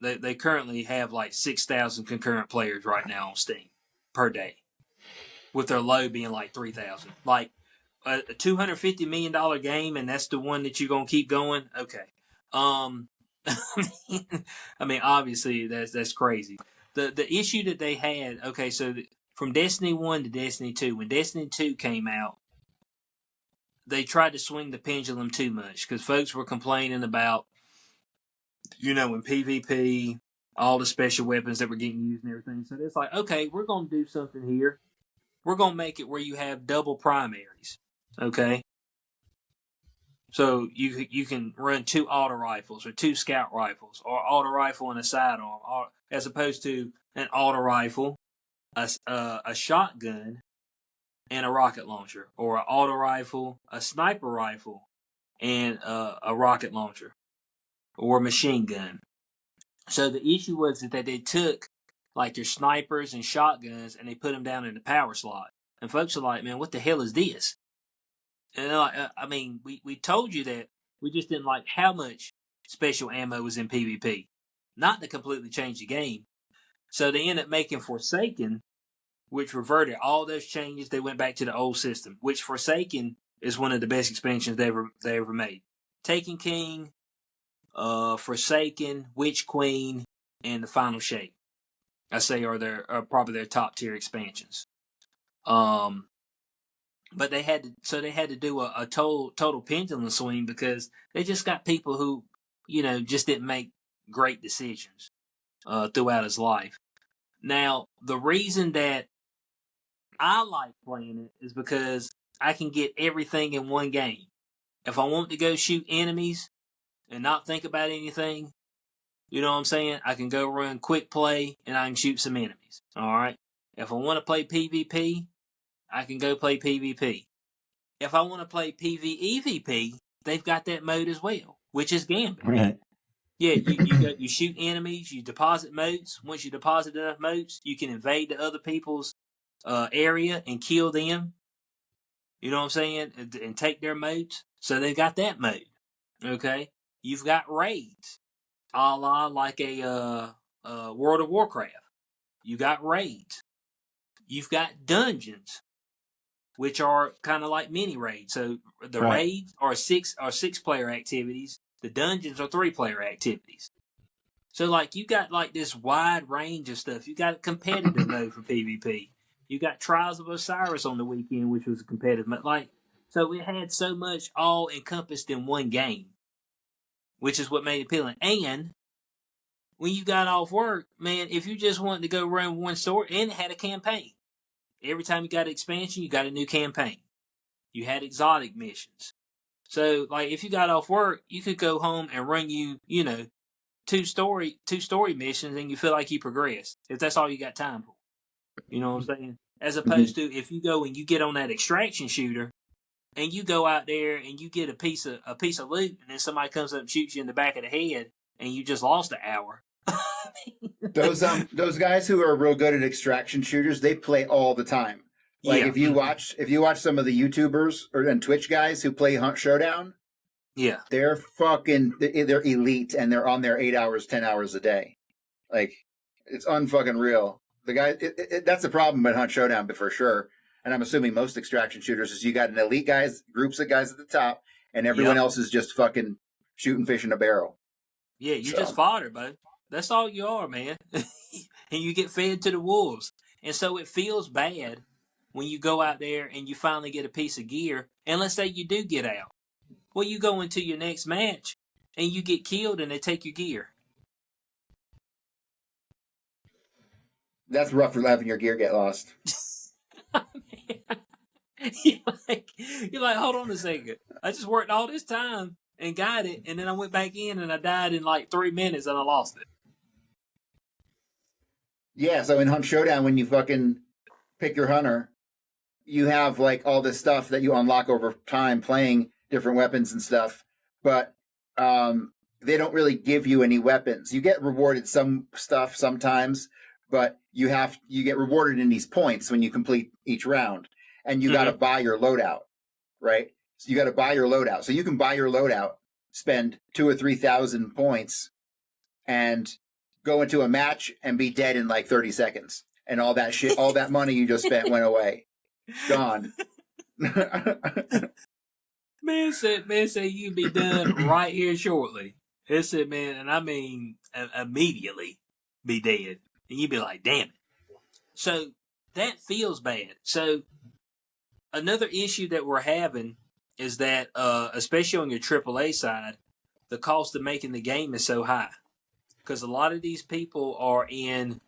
they currently have like 6,000 concurrent players right now on Steam per day, with their low being like 3,000. Like a $250 million game, and that's the one that you're gonna keep going. Okay, I mean, obviously that's crazy. The issue that they had. Okay, so from Destiny 1 to Destiny 2, when Destiny 2 came out, they tried to swing the pendulum too much because folks were complaining about, in PvP, all the special weapons that were getting used and everything. So it's like, okay, we're going to do something here. We're going to make it where you have double primaries. Okay. So you can run 2 auto rifles or 2 scout rifles, or auto rifle and a sidearm, as opposed to an auto rifle, a shotgun, and a rocket launcher, or an auto rifle, a sniper rifle, and a rocket launcher, or a machine gun. So the issue was that they took like your snipers and shotguns and they put them down in the power slot. And folks are like, man, what the hell is this? And they're like, I mean, we told you that. We just didn't like how much special ammo was in PvP. Not to completely change the game. So they ended up making Forsaken, which reverted all those changes. They went back to the old system, which Forsaken is one of the best expansions they ever made. Taken King, Forsaken, Witch Queen, and the Final Shape, I say are probably their top tier expansions. But they had to do a total pendulum swing because they just got people who, just didn't make great decisions throughout his life. Now, the reason that I like playing it is because I can get everything in one game. If I want to go shoot enemies and not think about anything, you know what I'm saying? I can go run quick play and I can shoot some enemies. All right. If I want to play PvP, I can go play PvP. If I want to play PvEVP, they've got that mode as well, which is Gambit. Right. Yeah, you shoot enemies, you deposit motes. Once you deposit enough motes, you can invade the other people's area and kill them. You know what I'm saying? And take their motes. So they've got that mode. Okay. You've got raids, a la like a World of Warcraft. You got raids. You've got dungeons, which are kind of like mini raids. So the raids are six player activities. The dungeons are 3 player activities. So like you got like this wide range of stuff. You got a competitive mode for PvP. You got Trials of Osiris on the weekend, which was a competitive mode. Like, so it had so much all encompassed in one game, which is what made it appealing. And when you got off work, man, if you just wanted to go run one story, and it had a campaign. Every time you got an expansion, you got a new campaign. You had exotic missions. So, like, if you got off work, you could go home and run two story missions, and you feel like you progressed. If that's all you got time for, you know what I'm saying? As opposed to if you go and you get on that extraction shooter, and you go out there and you get a piece of loot, and then somebody comes up and shoots you in the back of the head, and you just lost an hour. Those guys who are real good at extraction shooters, they play all the time. Like if you watch some of the YouTubers and Twitch guys who play Hunt Showdown, they're elite and they're on there 8 hours, 10 hours a day. Like it's unfucking real. The guy, that's the problem at Hunt Showdown, but for sure. And I'm assuming most extraction shooters is you got an elite groups of guys at the top, and everyone else is just fucking shooting fish in a barrel. Yeah, you just fodder, bud. That's all you are, man. And you get fed to the wolves. And so it feels bad when you go out there and you finally get a piece of gear. And let's say you do get out. Well, you go into your next match and you get killed and they take your gear. That's rough for having your gear get lost. You're like, hold on a second. I just worked all this time and got it, and then I went back in and I died in like 3 minutes and I lost it. Yeah, so in Hunt Showdown, when you fucking pick your hunter, you have like all this stuff that you unlock over time playing different weapons and stuff. But they don't really give you any weapons. You get rewarded some stuff sometimes, but you get rewarded in these points when you complete each round, and you got to buy your loadout, right? So you got to buy your loadout. So you can buy your loadout, spend 2,000 or 3,000 points, and go into a match and be dead in like 30 seconds, and all that shit, all that money you just spent went away, gone. Man said you'd be done right here shortly. It said, man, and I mean immediately be dead. And you'd be like, damn it. So that feels bad. So another issue that we're having is that, especially on your AAA side, the cost of making the game is so high. Because a lot of these people are in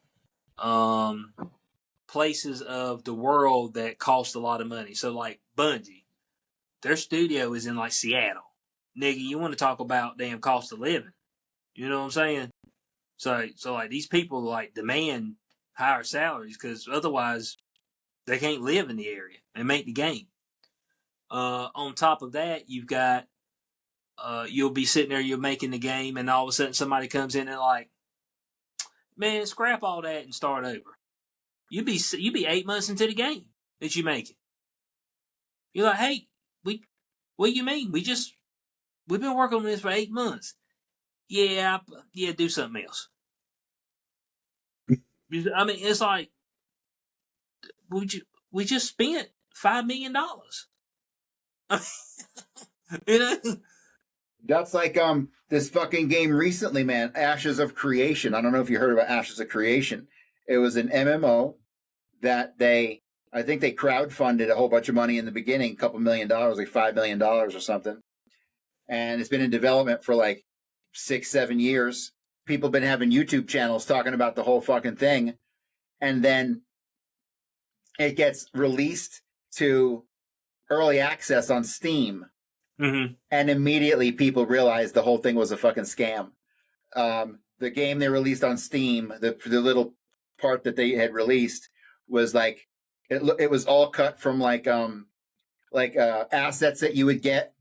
places of the world that cost a lot of money. So like Bungie. Their studio is in like Seattle. Nigga, you want to talk about damn cost of living. You know what I'm saying? So like these people like demand higher salaries because otherwise they can't live in the area and make the game. On top of that, you've got you'll be sitting there, you're making the game, and all of a sudden somebody comes in and like, man, scrap all that and start over. You be 8 months into the game that you make it. You're like, hey, what do you mean? We've been working on this for 8 months. Yeah, do something else. I mean, it's like we just spent $5 million. You know, That's like this fucking game recently, man. Ashes of Creation. I don't know if you heard about Ashes of Creation. It was an MMO that I think they crowdfunded a whole bunch of money in the beginning, a couple $1 million, like $5 million or something. And it's been in development for like 6-7 years. People have been having YouTube channels talking about the whole fucking thing. And then it gets released to early access on Steam. mm-hmm. And immediately people realized the whole thing was a fucking scam. The game they released on Steam, the little part that they had released was like, it was all cut from like assets that you would get.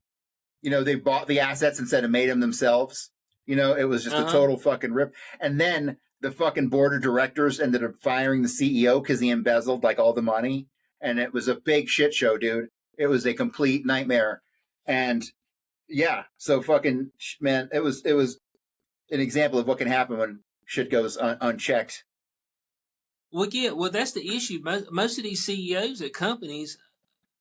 You know, they bought the assets instead of made them themselves. You know, it was just a total fucking rip. And then the fucking board of directors ended up firing the CEO because he embezzled like all the money. And it was a big shit show, dude. It was a complete nightmare. And yeah, so fucking, man, it was an example of what can happen when shit goes unchecked. Well, yeah, that's the issue. Most of these CEOs at companies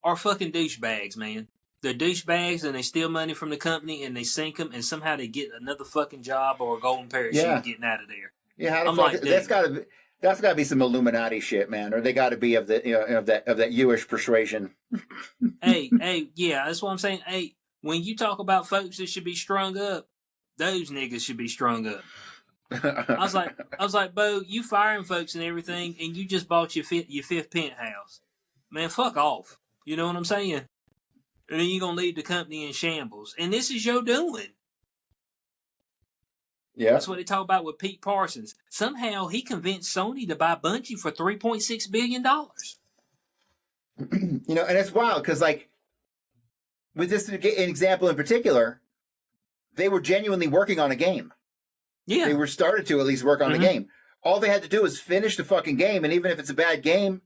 are fucking douchebags, man. They're douchebags and they steal money from the company and they sink them and somehow they get another fucking job or a golden parachute getting out of there. Yeah, how the fuck? Like, that's gotta be some Illuminati shit, man. Or they gotta be of the of that Jewish persuasion. hey, yeah, that's what I'm saying. Hey, when you talk about folks that should be strung up, those niggas should be strung up. I was like, Bo, you firing folks and everything, and you just bought your fifth penthouse. Man, fuck off. You know what I'm saying? And then you're gonna leave the company in shambles. And this is your doing. Yeah. That's what they talk about with Pete Parsons. Somehow he convinced Sony to buy Bungie for $3.6 billion. You know, and it's wild because, like, with this example in particular, they were genuinely working on a game. Yeah. They were started to at least work on the game. All they had to do was finish the fucking game, and even if it's a bad game,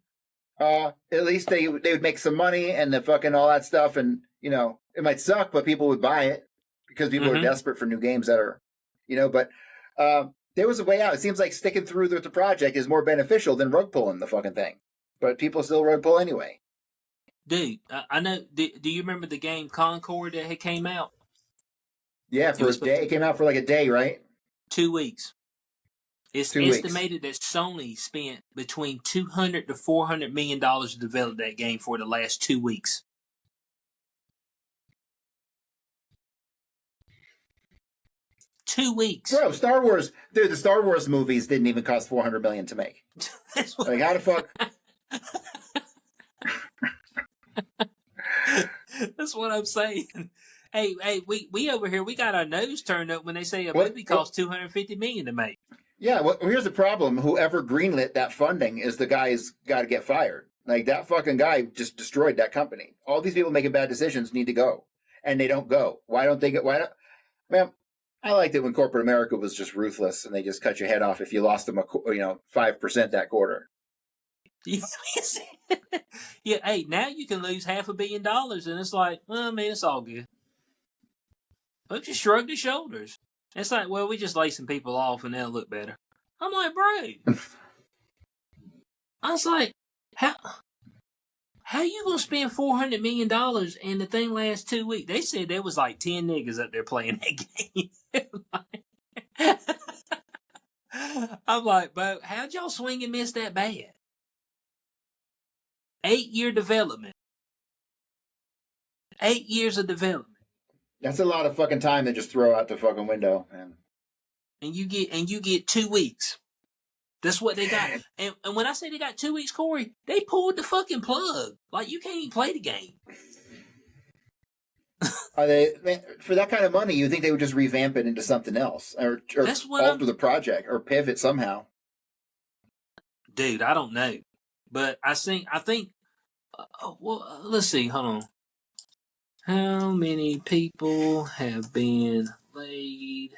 at least they would make some money and the fucking all that stuff, and, you know, it might suck, but people would buy it because people are desperate for new games that are, you know, but there was a way out. It seems like sticking through with the project is more beneficial than rug pulling the fucking thing. But people still rug pull anyway. Dude, I know. Do you remember the game Concord that had came out? Yeah, for a day. It came out for like a day, right? 2 weeks. It's estimated that Sony spent between $200 to $400 million to develop that game for the last 2 weeks. Bro, Star Wars, dude, the Star Wars movies didn't even cost $400 million to make. Like, how the fuck? That's what I'm saying. Hey, we over here, we got our nose turned up when they say a movie costs $250 million to make. Yeah, well, here's the problem. Whoever greenlit that funding is the guy who's got to get fired. Like, that fucking guy just destroyed that company. All these people making bad decisions need to go. And they don't go. Why don't they get... Man, I liked it when corporate America was just ruthless and they just cut your head off if you lost them 5% that quarter. yeah, hey, now you can lose $500 million, and it's like, well, I mean, it's all good. But just shrug the shoulders. It's like, well, we just lay some people off and they'll look better. I'm like, bro. I was like, how you gonna spend $400 million and the thing lasts 2 weeks? They said there was like 10 niggas up there playing that game. I'm like, bro, how'd y'all swing and miss that bad? 8-year development. 8 years of development. That's a lot of fucking time to just throw out the fucking window, man. And you get 2 weeks. That's what they got. And when I say they got 2 weeks, Corey, they pulled the fucking plug. Like, you can't even play the game. Are they, for that kind of money, you think they would just revamp it into something else or alter the project or pivot somehow? Dude, I don't know. But I think well, let's see, hold on. How many people have been laid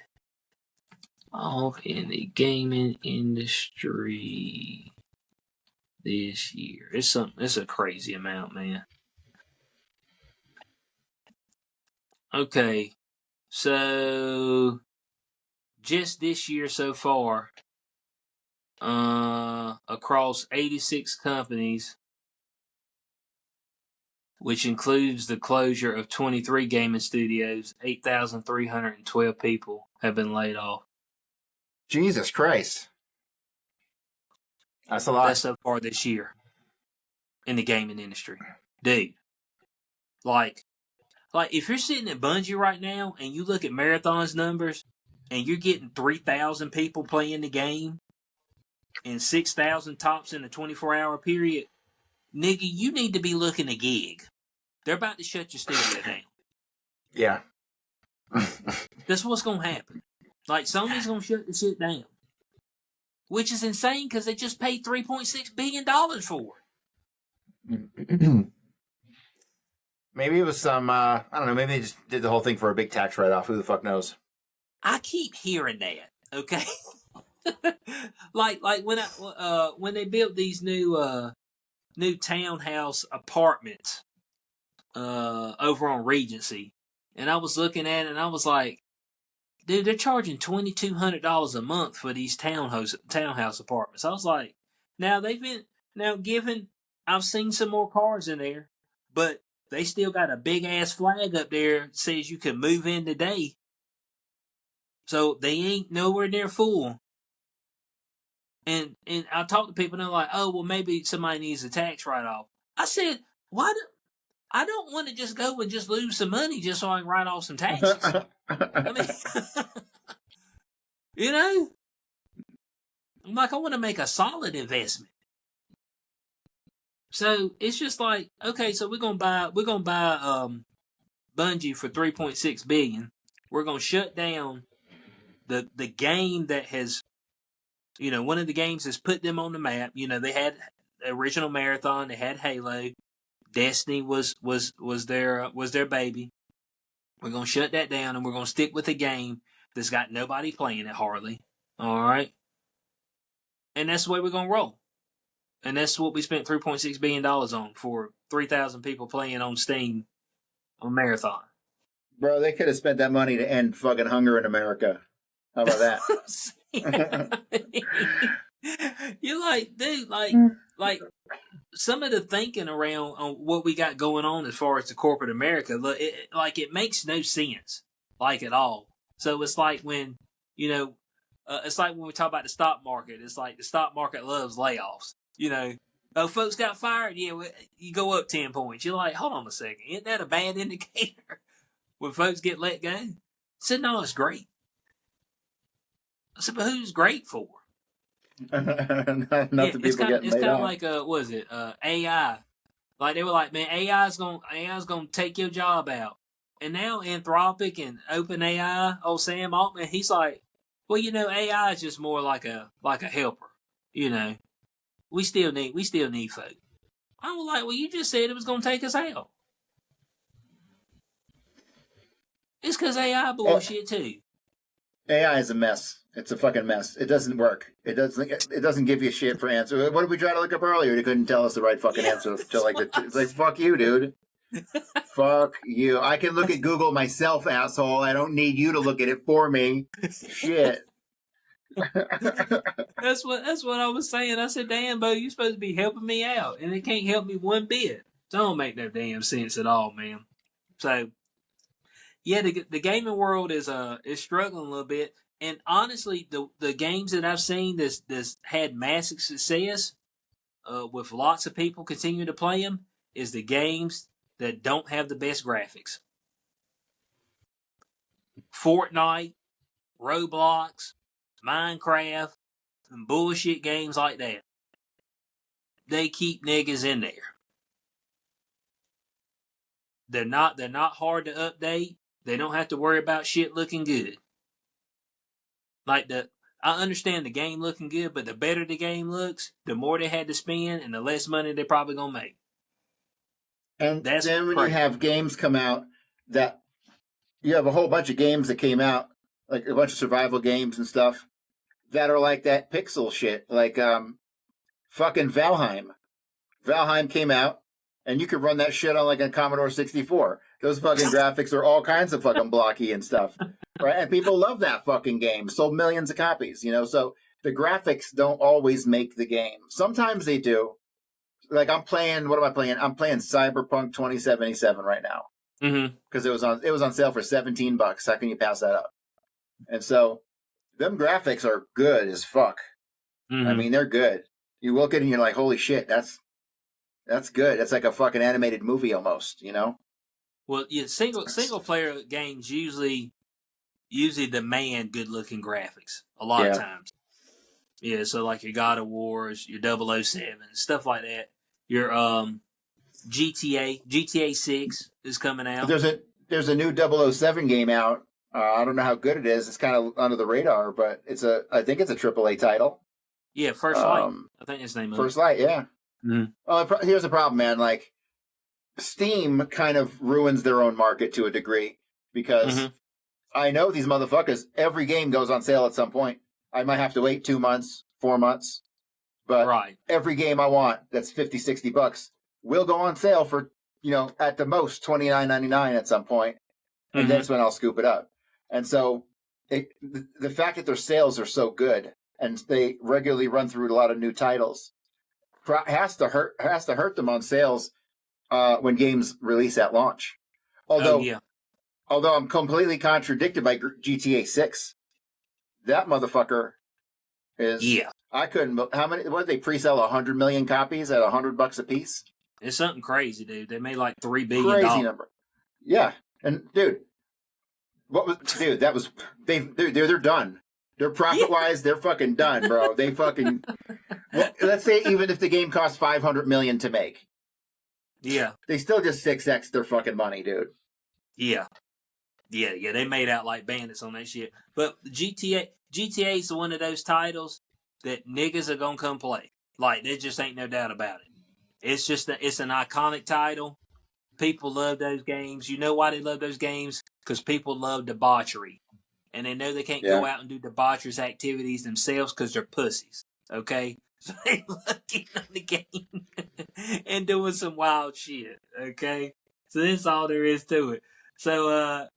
off in the gaming industry this year? It's a crazy amount, man. Okay, so just this year so far, across 86 companies, which includes the closure of 23 gaming studios, 8,312 people have been laid off. Jesus Christ. That's a lot. That's so far this year in the gaming industry. Dude, like if you're sitting at Bungie right now and you look at Marathon's numbers and you're getting 3,000 people playing the game and 6,000 tops in a 24-hour period, nigga, you need to be looking a gig. They're about to shut your studio down. Yeah. That's what's going to happen. Like, Sony's going to shut the shit down. Which is insane because they just paid $3.6 billion for it. Maybe it was some, I don't know, maybe they just did the whole thing for a big tax write-off. Who the fuck knows? I keep hearing that, okay? like when they built these new townhouse apartments over on Regency, and I was looking at it and I was like, dude, they're charging $2,200 a month for these townhouse apartments. I was like, given I've seen some more cars in there, but they still got a big ass flag up there that says you can move in today. So they ain't nowhere near full. And I talk to people and they're like, oh, well, maybe somebody needs a tax write-off. I said, I don't want to just go and just lose some money just so I can write off some taxes. I mean, you know? I'm like, I want to make a solid investment. So it's just like, okay, so we're gonna buy Bungie for $3.6 billion. We're gonna shut down the game that has, one of the games has put them on the map. They had the original Marathon, they had Halo, Destiny was their baby. We're gonna shut that down and we're gonna stick with a game that's got nobody playing it hardly. All right, and that's the way we're gonna roll. And that's what we spent $3.6 billion on for 3,000 people playing on Steam on Marathon. Bro, they could have spent that money to end fucking hunger in America. How about that? You're like, dude, like some of the thinking around on what we got going on as far as the corporate America, it makes no sense, like at all. So it's like when, it's like when we talk about the stock market, it's like the stock market loves layoffs. Oh, folks got fired. Yeah, you go up 10 points. You're like, hold on a second. Isn't that a bad indicator when folks get let go? I said, no, it's great. I said, but who's great for? Not the people getting laid off. It's kind of like, what is it? AI. Like, they were like, man, AI's gonna take your job out. And now Anthropic and OpenAI, old Sam Altman, he's like, well, AI is just more like a helper. We still need folk. I was like, well, you just said it was going to take us out. It's because AI bullshit too. AI is a mess. It's a fucking mess. It doesn't work. It doesn't give you shit for answer. What did we try to look up earlier? They couldn't tell us the right fucking answer till like it's like fuck you, dude. Fuck you. I can look at Google myself, asshole. I don't need you to look at it for me. Shit. That's what I was saying. I said, damn, Bo, you're supposed to be helping me out, and it can't help me one bit. So it don't make no damn sense at all, man. So yeah, the gaming world is struggling a little bit. And honestly, the games that I've seen that's had massive success, with lots of people continuing to play them, is the games that don't have the best graphics. Fortnite, Roblox, Minecraft, and bullshit games like that. They keep niggas in there. They're not hard to update. They don't have to worry about shit looking good. Like I understand the game looking good, but the better the game looks, the more they had to spend and the less money they're probably gonna make. And then when you have games come out that you have a whole bunch of games that came out, like a bunch of survival games and stuff that are like that pixel shit, like fucking Valheim. Valheim came out, and you could run that shit on like a Commodore 64. Those fucking graphics are all kinds of fucking blocky and stuff, right? And people love that fucking game. Sold millions of copies, you know. So the graphics don't always make the game. Sometimes they do. Like I'm playing. What am I playing? I'm playing Cyberpunk 2077 right now because it was on sale for $17. How can you pass that up? And so them graphics are good as fuck. I mean, they're good. You look at it and you're like, holy shit, that's good. That's like a fucking animated movie almost, you know? Well, yeah, single player games usually demand good looking graphics a lot of times. Yeah, so like your God of Wars, your 007, stuff like that. Your GTA 6 is coming out. There's a new 007 game out. I don't know how good it is. It's kind of under the radar, but I think it's a AAA title. Yeah, First Light. I think it's the name of it. First Light, yeah. Well, here's the problem, man. Like, Steam kind of ruins their own market to a degree because I know these motherfuckers, every game goes on sale at some point. I might have to wait 2 months, 4 months, but every game I want that's $50, $60 will go on sale for, you know, at the most $29.99 at some point, and that's when I'll scoop it up. And so the fact that their sales are so good and they regularly run through a lot of new titles has to hurt them on sales when games release at launch. Although I'm completely contradicted by GTA 6. That motherfucker is I couldn't. How many? What did they pre-sell? 100 million copies at $100 a piece. It's something crazy, dude. They made like $3 billion. Crazy number. Yeah, and dude, that was they're done. They're profit wise, they're fucking done, bro. They fucking. Well, let's say even if the game costs 500 million to make, they still just 6x their fucking money, dude. Yeah. They made out like bandits on that shit. But GTA is one of those titles that niggas are gonna come play. Like there just ain't no doubt about it. It's just it's an iconic title. People love those games. You know why they love those games? Because people love debauchery. And they know they can't go out and do debaucherous activities themselves because they're pussies. Okay? So they love getting on the game and doing some wild shit. Okay? So that's all there is to it. So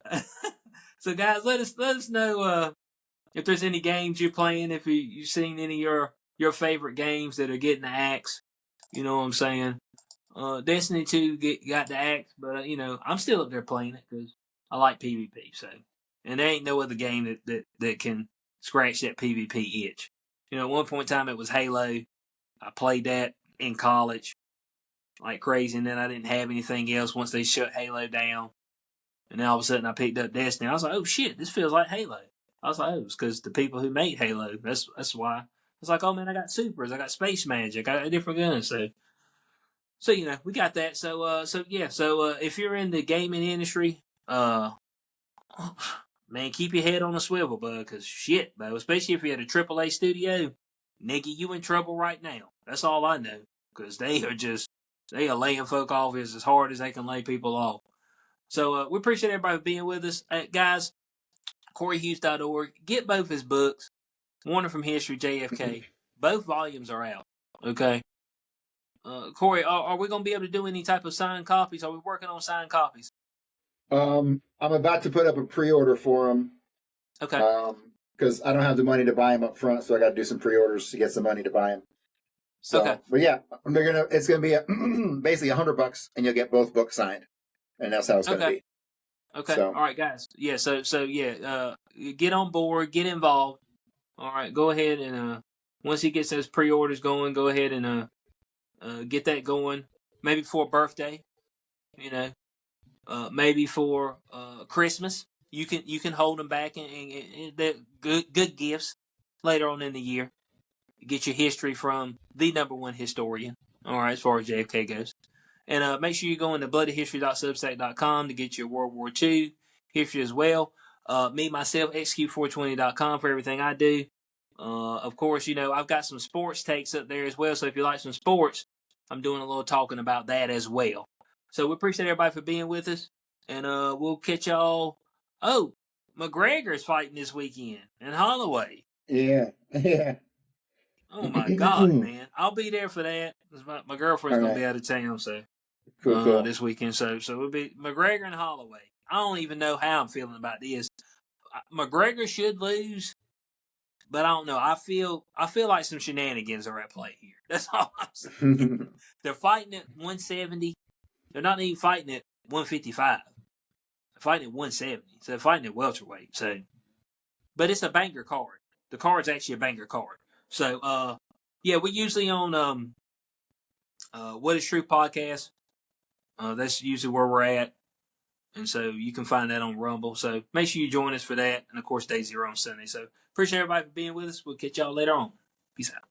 so guys, let us know if there's any games you're playing, if you've seen any of your favorite games that are getting the axe. You know what I'm saying? Destiny 2 got the axe, but you know, I'm still up there playing it because I like PvP, so. And there ain't no other game that can scratch that PvP itch. You know, at one point in time it was Halo. I played that in college like crazy, and then I didn't have anything else once they shut Halo down. And then all of a sudden I picked up Destiny. I was like, oh shit, this feels like Halo. I was like, oh, it's because the people who made Halo, that's why. It's like, oh man, I got supers, I got space magic, I got different guns, so you know, we got that. So if you're in the gaming industry, man, keep your head on a swivel, bud, because shit, bro, especially if you're at a AAA studio, nigga, you in trouble right now. That's all I know, because they are laying folk off as hard as they can lay people off. So we appreciate everybody being with us. Guys, CoreyHughes.org. Get both his books. Warner from History, JFK. Both volumes are out. Okay. Corey, are we going to be able to do any type of signed copies? Are we working on signed copies? I'm about to put up a pre-order for them. Okay. Because I don't have the money to buy them up front, so I got to do some pre-orders to get some money to buy them. So, okay. But yeah, it's gonna be basically $100, and you'll get both books signed, and that's how it's gonna be. Okay. So. All right, guys. Yeah. So yeah. Get on board. Get involved. All right. Go ahead and once he gets those pre-orders going, go ahead and get that going. Maybe for a birthday. You know. Maybe for Christmas. You can hold them back and they're good gifts later on in the year. Get your history from the #1 historian. All right, as far as JFK goes. And make sure you go into bloodyhistory.substack.com to get your World War II history as well. Me, myself, xq420.com for everything I do. Of course, you know, I've got some sports takes up there as well. So if you like some sports, I'm doing a little talking about that as well. So we appreciate everybody for being with us. And we'll catch y'all. Oh, McGregor's fighting this weekend in Holloway. Yeah. Oh, my God, man. I'll be there for that. My girlfriend's going to be out of town, so cool. This weekend. So it'll be McGregor and Holloway. I don't even know how I'm feeling about this. McGregor should lose, but I don't know. I feel like some shenanigans are at play here. That's all I'm saying. They're fighting at 170. They're not even fighting at 155. They're fighting at 170. So they're fighting at welterweight. So, but it's a banger card. The card's actually a banger card. So, yeah, we're usually on What Is True podcast. That's usually where we're at. And so you can find that on Rumble. So make sure you join us for that. And, of course, Day Zero on Sunday. So appreciate everybody for being with us. We'll catch y'all later on. Peace out.